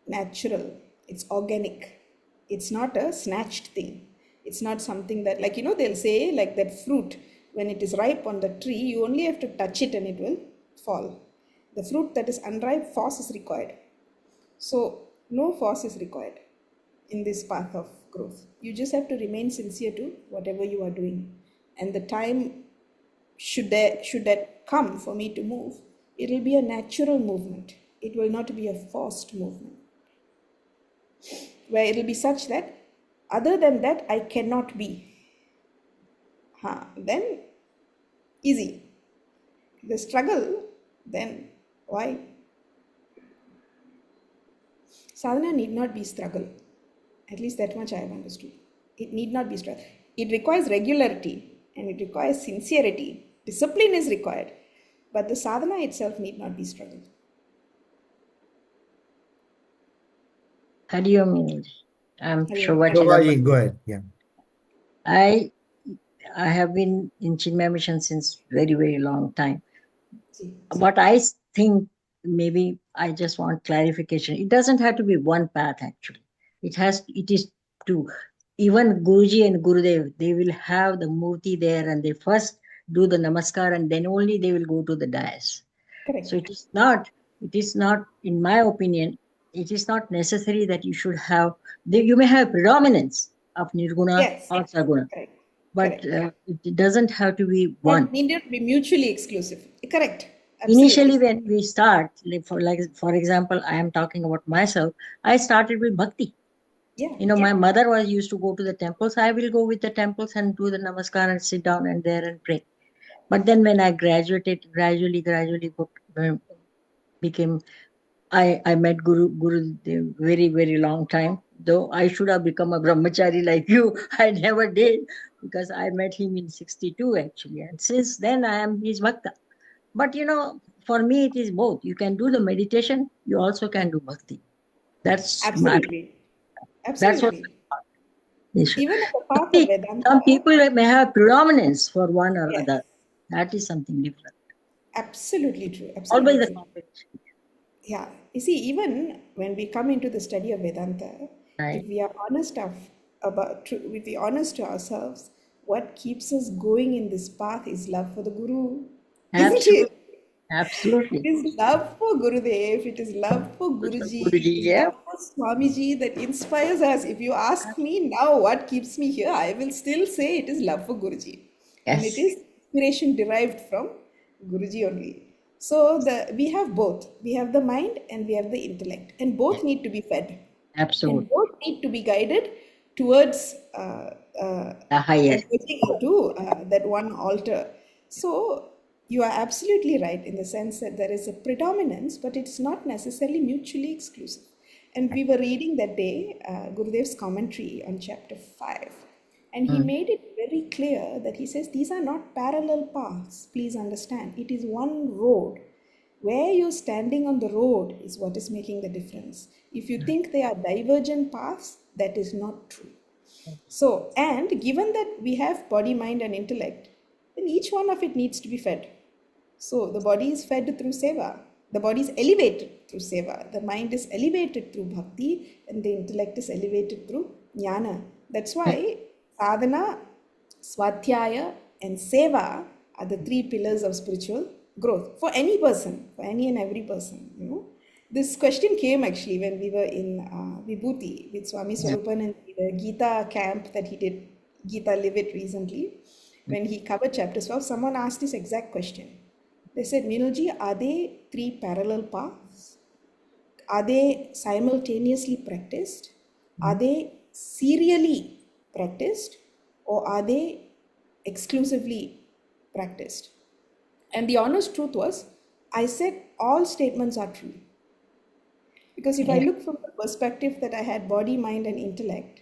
natural. It's organic. It's not a snatched thing. It's not something that, like, they'll say, like that fruit, when it is ripe on the tree, you only have to touch it and it will fall. The fruit that is unripe, force is required. So, no force is required in this path of growth. You just have to remain sincere to whatever you are doing. And the time, should that come for me to move, it will be a natural movement. It will not be a forced movement, where it will be such that other than that I cannot be. Then easy. The struggle, then why? Sadhana need not be struggle. At least that much I have understood. It need not be struggle. It requires regularity and it requires sincerity. Discipline is required. But the sadhana itself need not be struggle. Hari Om Meenal. I'm Hari sure Om. what Shobhaji, go ahead. Yeah. I have been in Chinmaya mission since very, very long time. What I think, maybe I just want clarification. It doesn't have to be one path actually. It is two. Even Guruji and Gurudev, they will have the murti there and they first do the namaskar and then only they will go to the dais. Correct. So it is not, in my opinion, it is not necessary that you should have, you may have predominance of Nirguna Yes. or Saguna. Correct. But Correct. it doesn't have to be one. It need not be mutually exclusive. Correct. Absolutely. Initially, when we start, for example, I am talking about myself, I started with bhakti. Yeah. My mother used to go to the temples. I will go with the temples and do the namaskar and sit down and there and pray. But then when I graduated, gradually became, I met Guru very, very long time. Though I should have become a brahmachari like you, I never did, because I met him in 62 actually. And since then I am his bhakta. But for me it is both. You can do the meditation, you also can do bhakti. That's Absolutely. That's what. Even at the path of Vedanta, some people may have predominance for one or other. That is something different. Absolutely true. Absolutely Always the true. competition. Yeah. You see, even when we come into the study of Vedanta, Right. if we are honest if we are honest to ourselves, what keeps us going in this path is love for the Guru. Isn't it? Absolutely. It is love for Gurudev, it is love for Guruji, Guruji, it is yeah. love for Swamiji that inspires us. If you ask me now what keeps me here, I will still say it is love for Guruji. And it is inspiration derived from Guruji only. So we have both. We have the mind and we have the intellect. And both need to be fed. Absolutely. And both need to be guided towards The higher. getting into that one altar. So you are absolutely right in the sense that there is a predominance, but it's not necessarily mutually exclusive. And we were reading that day Gurudev's commentary on chapter 5. And he made it very clear that he says these are not parallel paths. Please understand. It is one road. Where you're standing on the road is what is making the difference. If you think they are divergent paths, that is not true. So, and given that we have body, mind, and intellect, then each one of it needs to be fed. So, the body is fed through seva. The body is elevated through seva. The mind is elevated through bhakti, and the intellect is elevated through jnana. That's why sadhana, swadhyaya, and seva are the three pillars of spiritual growth for any person, for any and every person. This question came actually when we were in Vibhuti with Swami Swarupan and the Gita camp that he did, Gita Live It recently. When he covered chapter 12, someone asked this exact question. They said, Meenalji, are they three parallel paths? Are they simultaneously practiced? Are they serially practiced? Or are they exclusively practiced? And the honest truth was, I said all statements are true. Because if I look from the perspective that I had body, mind, and intellect,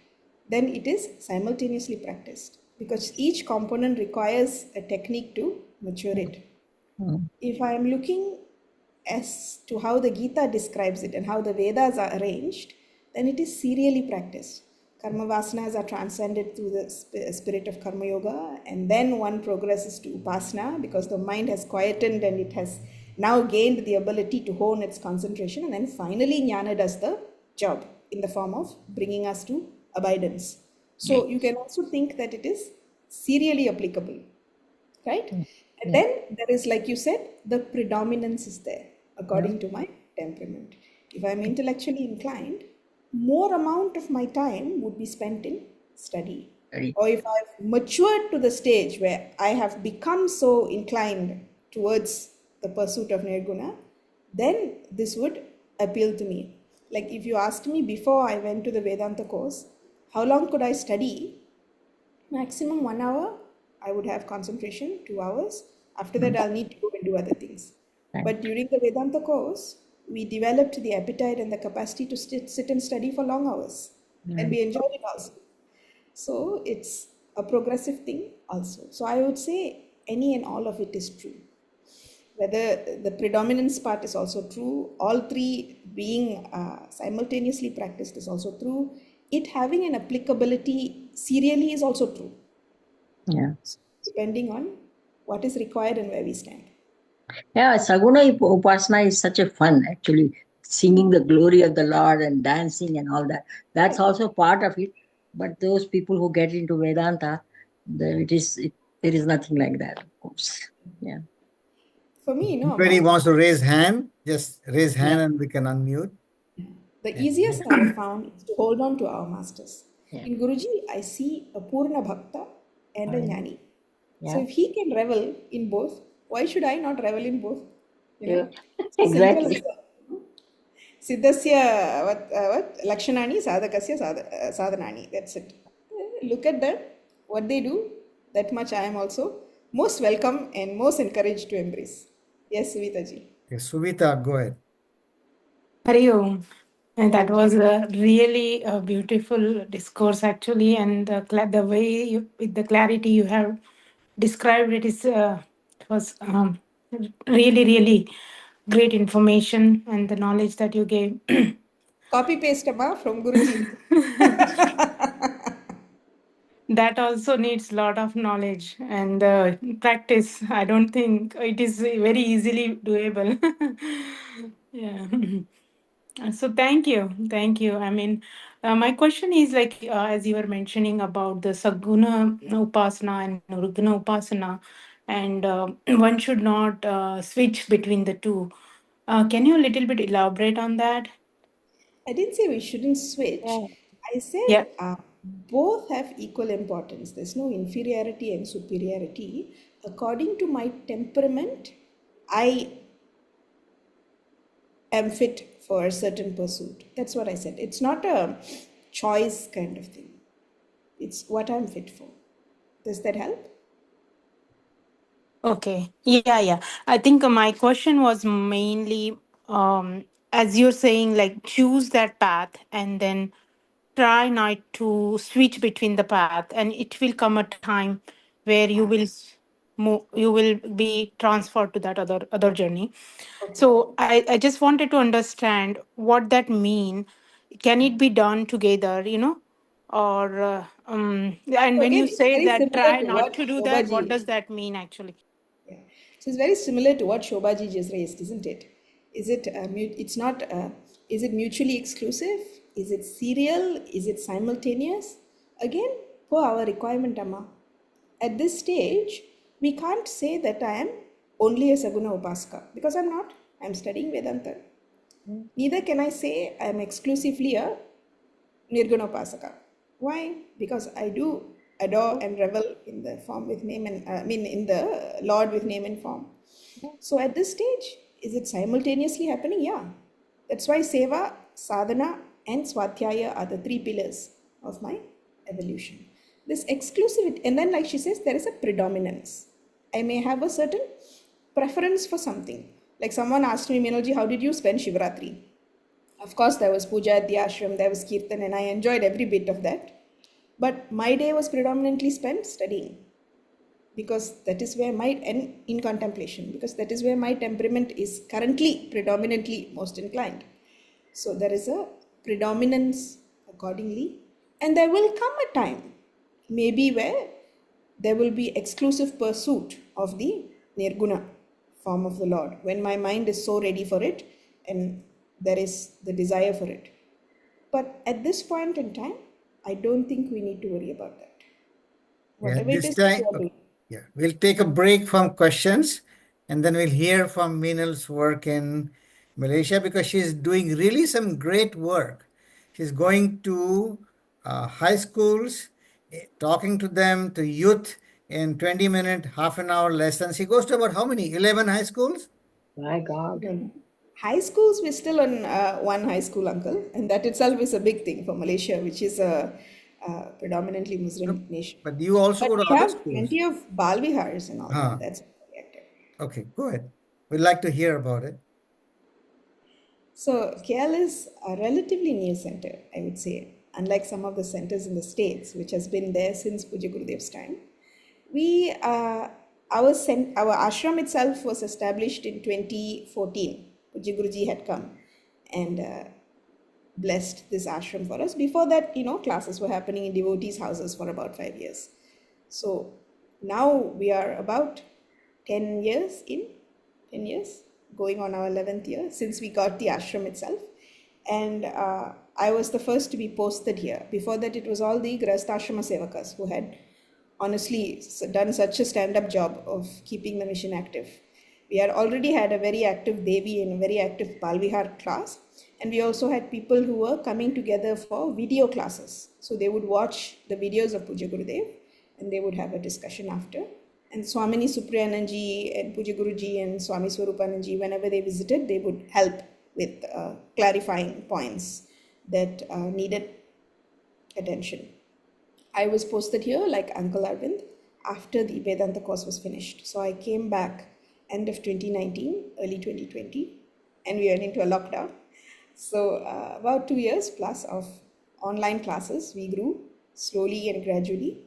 then it is simultaneously practiced. Because each component requires a technique to mature it. If I am looking as to how the Gita describes it and how the Vedas are arranged, then it is serially practiced. Karma vasanas are transcended through the spirit of Karma Yoga, and then one progresses to Upasana because the mind has quietened and it has now gained the ability to hone its concentration, and then finally Jnana does the job in the form of bringing us to abidance. So you can also think that it is serially applicable, right? And then there is, like you said, the predominance is there according to my temperament. If I'm intellectually inclined, more amount of my time would be spent in study. Or if I've matured to the stage where I have become so inclined towards the pursuit of Nirguna, then this would appeal to me. Like if you asked me before I went to the Vedanta course, how long could I study? Maximum 1 hour, I would have concentration, 2 hours. After that, I'll need to go and do other things. But during the Vedanta course, we developed the appetite and the capacity to sit and study for long hours. And we enjoyed it also. So it's a progressive thing also. So I would say any and all of it is true. Whether the predominance part is also true, all three being simultaneously practiced is also true. It having an applicability serially is also true. Yeah. Depending on what is required and where we stand. Yeah, Saguna Upasana is such a fun, actually, singing the glory of the Lord and dancing and all that. That's also part of it. But those people who get into Vedanta, there is nothing like that, of course. Yeah. For me, Anybody wants to raise hand, just raise hand and we can unmute. the easiest I have found is to hold on to our masters. Yeah. In Guruji, I see a Purna Bhakta and a Jnani. Yeah. So if he can revel in both, why should I not revel in both? Yeah. Simple Exactly. as that. Siddhasya what? Lakshanani sadhakasya sadhanani. That's it. Look at that, what they do. That much I am also most welcome and most encouraged to embrace. Yes, Suvita ji. Okay, Suvita, go ahead. Hari Om. And that was a really beautiful discourse, actually, and the way with the clarity you have described it was really, really great information, and the knowledge that you gave. Copy paste from Guruji. That also needs a lot of knowledge and practice. I don't think it is very easily doable. Yeah. So thank you, thank you. I mean, my question is like as you were mentioning about the Saguna Upasana and Nirguna Upasana, and one should not switch between the two. Can you a little bit elaborate on that? I didn't say we shouldn't switch. I Yeah. said both have equal importance. There's no inferiority and superiority. According to my temperament, I am fit for a certain pursuit. That's what I said. It's not a choice kind of thing. It's what I'm fit for. Does that help? Okay. Yeah. I think my question was mainly, as you're saying, like choose that path and then try not to switch between the path, and it will come a time where you will move, you will be transferred to that other journey. So I just wanted to understand what that mean. Can it be done together, or and So when again, you it's say very that similar try to not what to do that, what Shobhaji. does that mean actually? Yeah. So it's very similar to what Shobhaji just raised, isn't it? Is it it's not is it mutually exclusive? Is it serial? Is it simultaneous? Again, per our requirement, Amma. at this stage, we can't say that I am only a Saguna Upasaka because I'm not. I'm studying Vedanta. Neither can I say I am exclusively a Nirguna Upasaka. Why? Because I do adore and revel in the form with name and in the Lord with name and form. So at this stage, is it simultaneously happening? Yeah. That's why Seva, Sadhana, and Swadhyaya are the three pillars of my evolution. This exclusivity, and then like she says, there is a predominance. I may have a certain preference for something. Like someone asked me, Meenalji, how did you spend Shivratri? Of course, there was puja at the ashram, there was kirtan, and I enjoyed every bit of that. But my day was predominantly spent studying because that is where my, and in contemplation, because that is where my temperament is currently predominantly most inclined. So there is a predominance accordingly, and there will come a time, maybe where there will be exclusive pursuit of the Nirguna form of the Lord, when my mind is so ready for it and there is the desire for it. But at this point in time, I don't think we need to worry about that. Whatever it This is, time, we are doing. we'll take a break from questions and then we'll hear from Meenal's work in Malaysia because she's doing really some great work. She's going to high schools, talking to them, to youth in 20-minute, half an hour lessons. She goes to about how many? 11 high schools? My God. No. High schools, we're still on one high school, uncle, and that itself is a big thing for Malaysia, which is a predominantly Muslim nation. But you also But go to we other have schools. plenty of Balvihars and all Ah. that. That's very active. Okay, go ahead. We'd like to hear about it. So KL is a relatively new center, I would say, unlike some of the centers in the States, which has been there since Puja Gurudev's time. We, our ashram itself was established in 2014. Puja Guruji had come and blessed this ashram for us. Before that, classes were happening in devotees' houses for about 5 years. So now we are about 10 years in, 10 years, going on our 11th year since we got the ashram itself. And I was the first to be posted here. Before that, it was all the Grahastha-ashrama Sevakas who had honestly done such a stand-up job of keeping the mission active. We had already had a very active Devi and a very active Balvihar class. And we also had people who were coming together for video classes. So they would watch the videos of Puja Gurudev and they would have a discussion after. And Swamini Supriyananji and Puja Guruji and Swami Swarupananji, whenever they visited, they would help with clarifying points that needed attention. I was posted here like Uncle Arvind after the Vedanta course was finished. So I came back end of 2019, early 2020, and we went into a lockdown. So about 2 years plus of online classes, we grew slowly and gradually.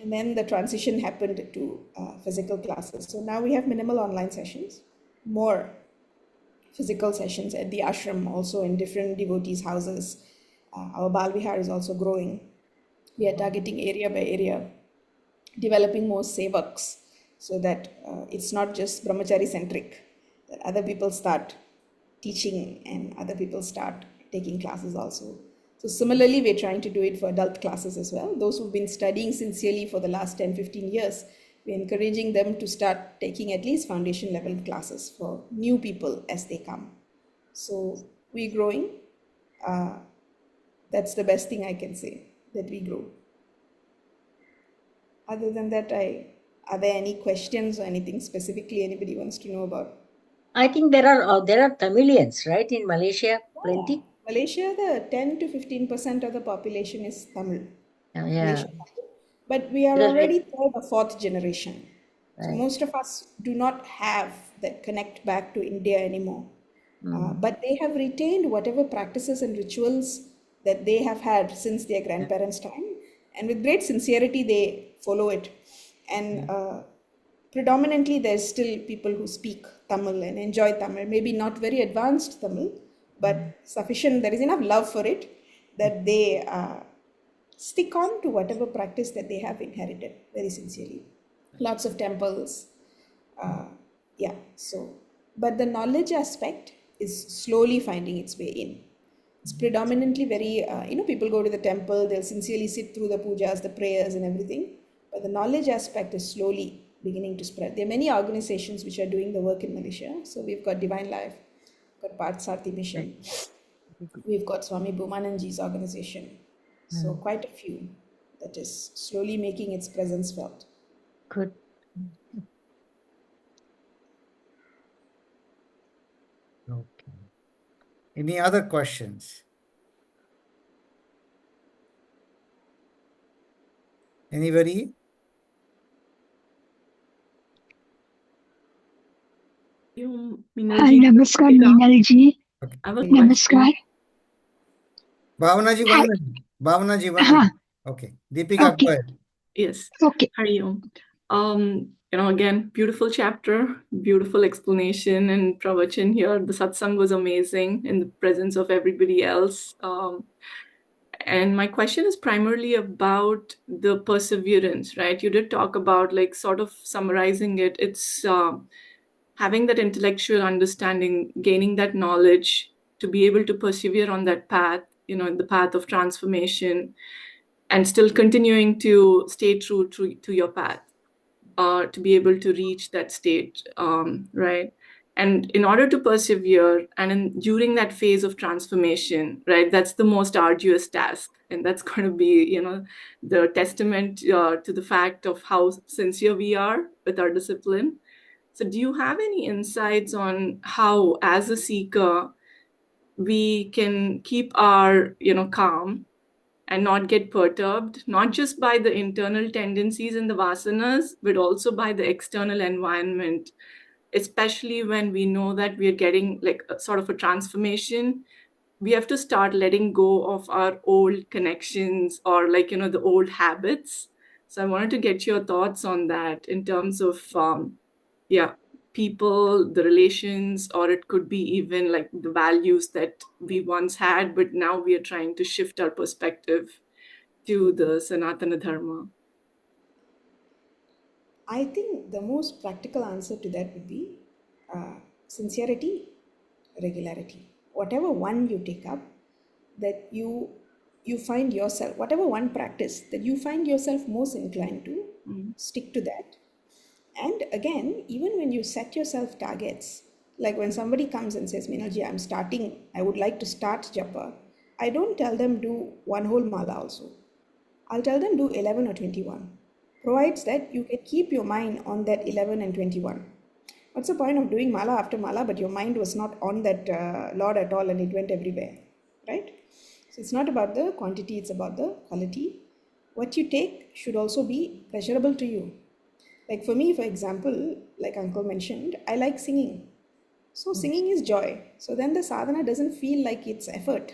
And then the transition happened to physical classes. So now we have minimal online sessions, more physical sessions at the ashram, also in different devotees' houses. Our Balvihar is also growing. We are targeting area by area, developing more sevaks so that it's not just brahmachari centric, that other people start teaching and other people start taking classes also. So similarly, we're trying to do it for adult classes as well. Those who've been studying sincerely for the last 10, 15 years, we're encouraging them to start taking at least foundation level classes for new people as they come. So we're growing. That's the best thing I can say, that we grow. Other than that, are there any questions or anything specifically anybody wants to know about? I think there are Tamilians, right, in Malaysia, plenty. Malaysia, the 10 to 15% of the population is Tamil. Yeah. Malaysia. But we are Because already third or fourth generation. So Right. most of us do not have that connect back to India anymore. But they have retained whatever practices and rituals that they have had since their grandparents' time. And with great sincerity, they follow it. And predominantly, there's still people who speak Tamil and enjoy Tamil. Maybe not very advanced Tamil, but sufficient. There is enough love for it that they stick on to whatever practice that they have inherited very sincerely. Lots of temples. So, but the knowledge aspect is slowly finding its way in. It's predominantly very, people go to the temple, they'll sincerely sit through the pujas, the prayers and everything. But the knowledge aspect is slowly beginning to spread. There are many organizations which are doing the work in Malaysia. So we've got Divine Life, got Parth Sarthi Mission, we've got Swami Bhumananji's organization. So quite a few that is slowly making its presence felt. Good. Okay. Any other questions? Anybody? Hi, Namaskar, Meenal ji. Okay. I have a Namaskar. question. Bhavanaji, Hi. Bhavanaji. हाँ, Okay. Deepika, go okay, ahead. Yes. Okay. Hari Om. Again, beautiful chapter, beautiful explanation and pravachan here. The satsang was amazing in the presence of everybody else. And my question is primarily about the perseverance, right? You did talk about, like, sort of summarizing it. It's having that intellectual understanding, gaining that knowledge to be able to persevere on that path, the path of transformation, and still continuing to stay true to your path, to be able to reach that state, right? And in order to persevere, and during that phase of transformation, right, that's the most arduous task, and that's going to be, the testament to the fact of how sincere we are with our discipline. So, do you have any insights on how, as a seeker, we can keep our, calm and not get perturbed, not just by the internal tendencies and the vasanas, but also by the external environment, especially when we know that we are getting like a sort of a transformation. We have to start letting go of our old connections or the old habits. So I wanted to get your thoughts on that in terms of, people, the relations, or it could be even like the values that we once had, but now we are trying to shift our perspective to the Sanatana Dharma. I think the most practical answer to that would be sincerity, regularity. Whatever one you take up, that you find yourself, whatever one practice that you find yourself most inclined to, stick to that. And again, even when you set yourself targets, like when somebody comes and says, Meenalji, I would like to start japa, I don't tell them do one whole mala also. I'll tell them do 11 or 21, provides that you can keep your mind on that 11 and 21. What's the point of doing mala after mala, but your mind was not on that Lord at all and it went everywhere, right? So it's not about the quantity, it's about the quality. What you take should also be pleasurable to you. Like for me, for example, like Uncle mentioned, I like singing. So singing is joy. So then the sadhana doesn't feel like it's effort.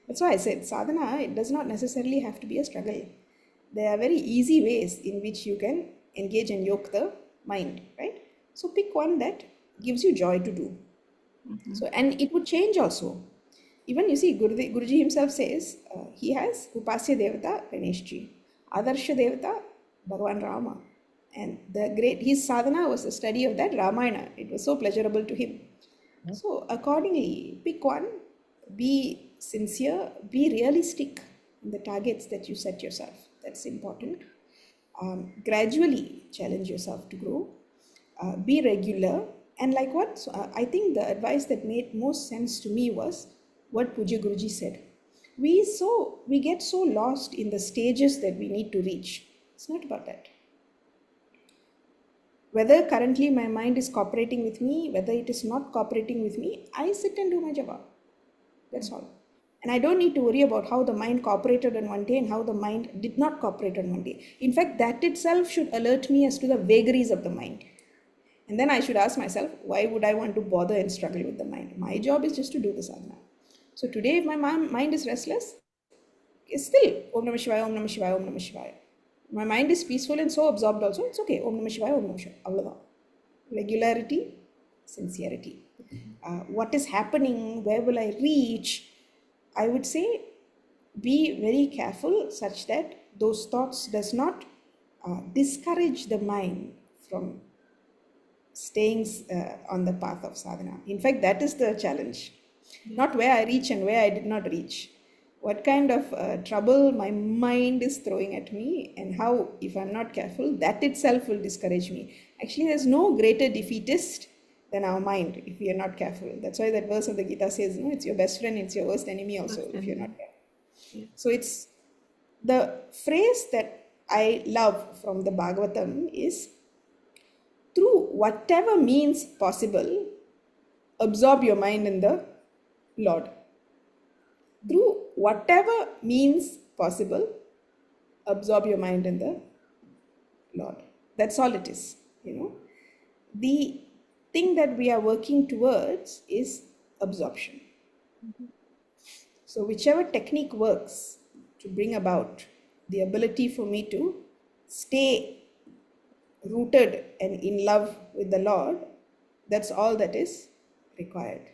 That's why I said sadhana, it does not necessarily have to be a struggle. There are very easy ways in which you can engage and yoke the mind, right? So pick one that gives you joy to do. So, and it would change also. Even you see, Guruji himself says he has Upasya Devata Ganeshji, Adarsha Devata Bhagavan Rama. And his sadhana was the study of that Ramayana. It was so pleasurable to him. So accordingly, pick one, be sincere, be realistic in the targets that you set yourself. That's important. Gradually challenge yourself to grow. Be regular. And like what? So, I think the advice that made most sense to me was what Puja Guruji said. We get so lost in the stages that we need to reach. It's not about that. Whether currently my mind is cooperating with me, whether it is not cooperating with me, I sit and do my japa. That's all. And I don't need to worry about how the mind cooperated on one day and how the mind did not cooperate on one day. In fact, that itself should alert me as to the vagaries of the mind. And then I should ask myself, why would I want to bother and struggle with the mind? My job is just to do the sadhana. So today, if my mind is restless, it's still Om Namah Shivaya, Om Namah Shivaya, Om Namah Shivaya. My mind is peaceful and so absorbed also, it's okay. Om Namah Shivaya, Om Namah Shivaya. Avladha. Regularity, sincerity. What is happening? Where will I reach? I would say be very careful such that those thoughts does not discourage the mind from staying on the path of sadhana. In fact, that is the challenge. Not where I reach and where I did not reach. what kind of trouble my mind is throwing at me, and how, if I'm not careful, that itself will discourage me. Actually, there's no greater defeatist than our mind if we are not careful. That's why that verse of the Gita says, no, it's your best friend, it's your worst enemy also if you're not careful. So it's the phrase that I love from the Bhagavatam is, through whatever means possible, absorb your mind in the Lord. Through whatever means possible, absorb your mind in the Lord. That's all it is, you know. The thing that we are working towards is absorption. So whichever technique works to bring about the ability for me to stay rooted and in love with the Lord, that's all that is required.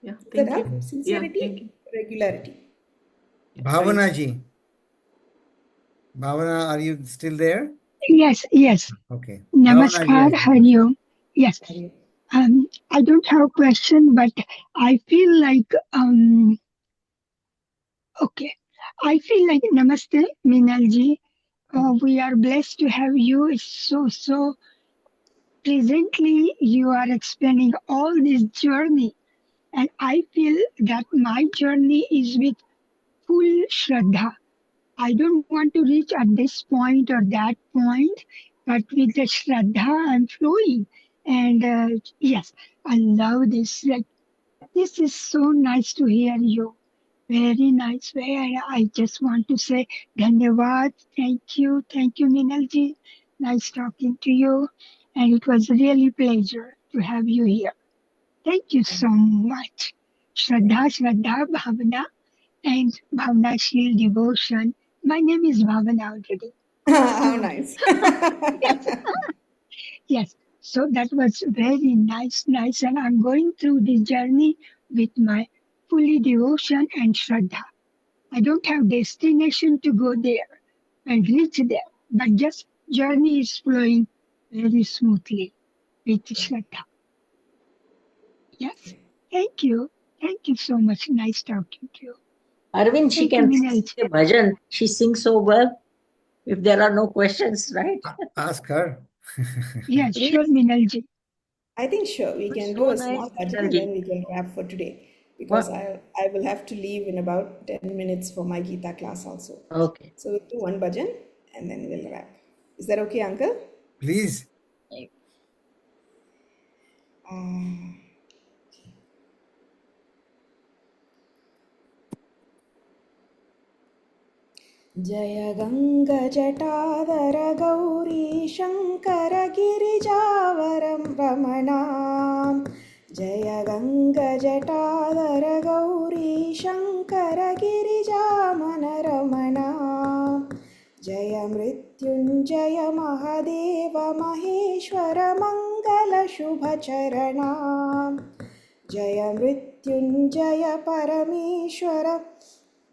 Yeah, That thank you. up? Sincerity, thank you. regularity. Bhavana ji. Bhavana, are you still there? Yes, yes. Okay. Namaskar, Hari Om. Yes. I don't have a question, but I feel like, okay. I feel like, Namaste, Meenal ji. We are blessed to have you. It's so pleasantly you are explaining all this journey. And I feel that my journey is with full Shraddha. I don't want to reach at this point or that point, but with the Shraddha, I'm flowing. And yes, I love this. Like, this is so nice to hear you. Very nice. I just want to say Dhanyavad. Thank you, Meenalji. Nice talking to you. And it was really pleasure to have you here. Thank you so much. Shraddha, Bhavana, and Bhavanashil devotion. My name is Bhavana already. How nice. Yes. Yes. So that was very nice. And I'm going through this journey with my fully devotion and Shraddha. I don't have destination to go there and reach there, but just journey is flowing very smoothly with Shraddha. Yes. Thank you. Thank you so much. Nice talking to you. Arvind, she Thank you, can Meenal. sing a bhajan. She sings so well. If there are no questions, right? Ask her. Yes, Please. sure, Meenalji. I think sure, we can So do a nice, small bhajan and Meenalji. then we can wrap for today. Because I will have to leave in about 10 minutes for my Gita class also. Okay. So we'll do one bhajan and then we'll wrap. Is that okay, Uncle? Please. जय गङ्गजटाधर गौरी शङ्कर गिरिजावरं रमणा जय गङ्गजटाधर गौरी शङ्कर गिरिजामनरमणा जय मृत्युञ्जय महादेव महेश्वर मङ्गलशुभचरणा जय मृत्युञ्जय परमेश्वर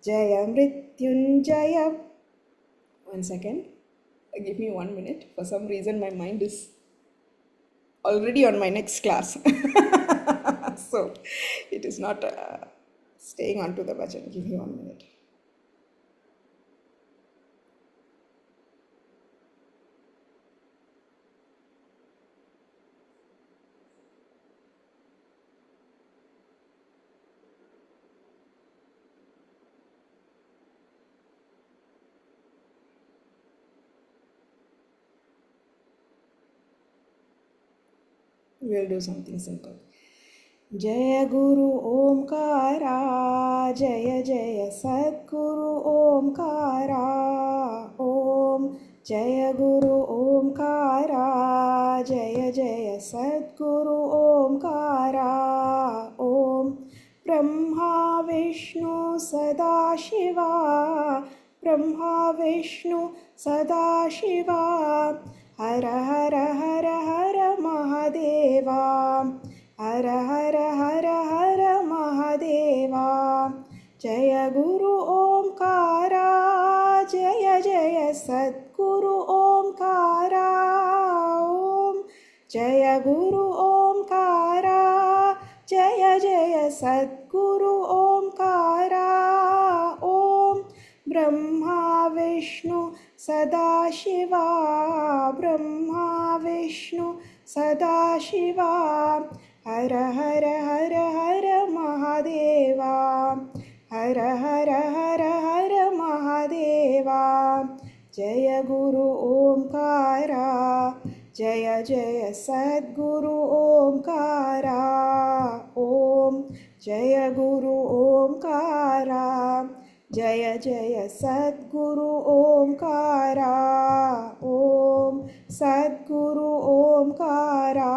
Jaya Mrityunjaya. One second. Give me 1 minute. For some reason, my mind is already on my next class. So it is not staying on to the bhajan. Give me 1 minute. We'll do something simple. Jaya Guru Omkara, Jaya Jaya Sadguru Omkara, Om Jaya Guru Omkara, Jaya Jaya Sadguru Omkara, Om Brahma Vishnu Sadashiva, Brahma Vishnu Sadashiva, Hara Hara Hara Hara Mahadeva, Hara Hara Hara Hara Mahadeva, Jaya Guru Omkara, Jaya Jaya Sadguru Omkara, Om Jaya Guru Omkara, Jaya Jaya Sadguru Omkara. Vishnu Sadashiva Brahma Vishnu Sadashiva हर हर हर हर महादेवा हर हर हर हर महादेवा जय गुरु ओंकारा जय जय सद्गुरु ओंकारा ओम जय गुरु ओंकारा जय जय सद्गुरु ओंकारा ओम सद्गुरु ओंकारा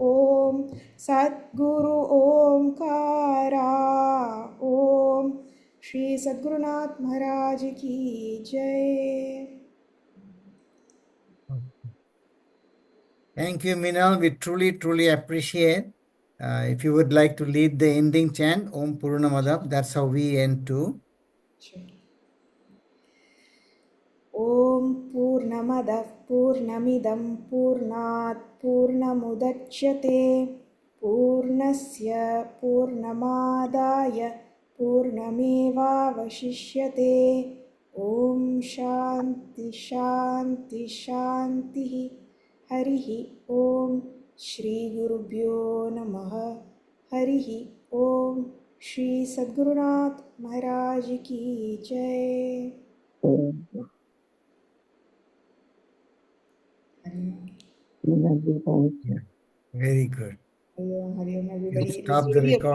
ओम सद्गुरु ओंकारा ओम श्री सद्गुरुनाथ महाराज की जय. Thank you, Meenal. We truly appreciate. If you would like to lead the ending chant, Om Purnamadav, that's how we end too. Sure. Om Purnamadav Purnamidam Purnat Purnamudachyate Purnasya Purnamadaya Purnamevavashishyate. Om Shanti Shanti Shanti Harihi Om Shri Gurubhyo Namaha Harihi Om Shri Sadgurunath Maharaj Ki Jai. Very good. Hari Om, We'll everybody. It was stop the really a record.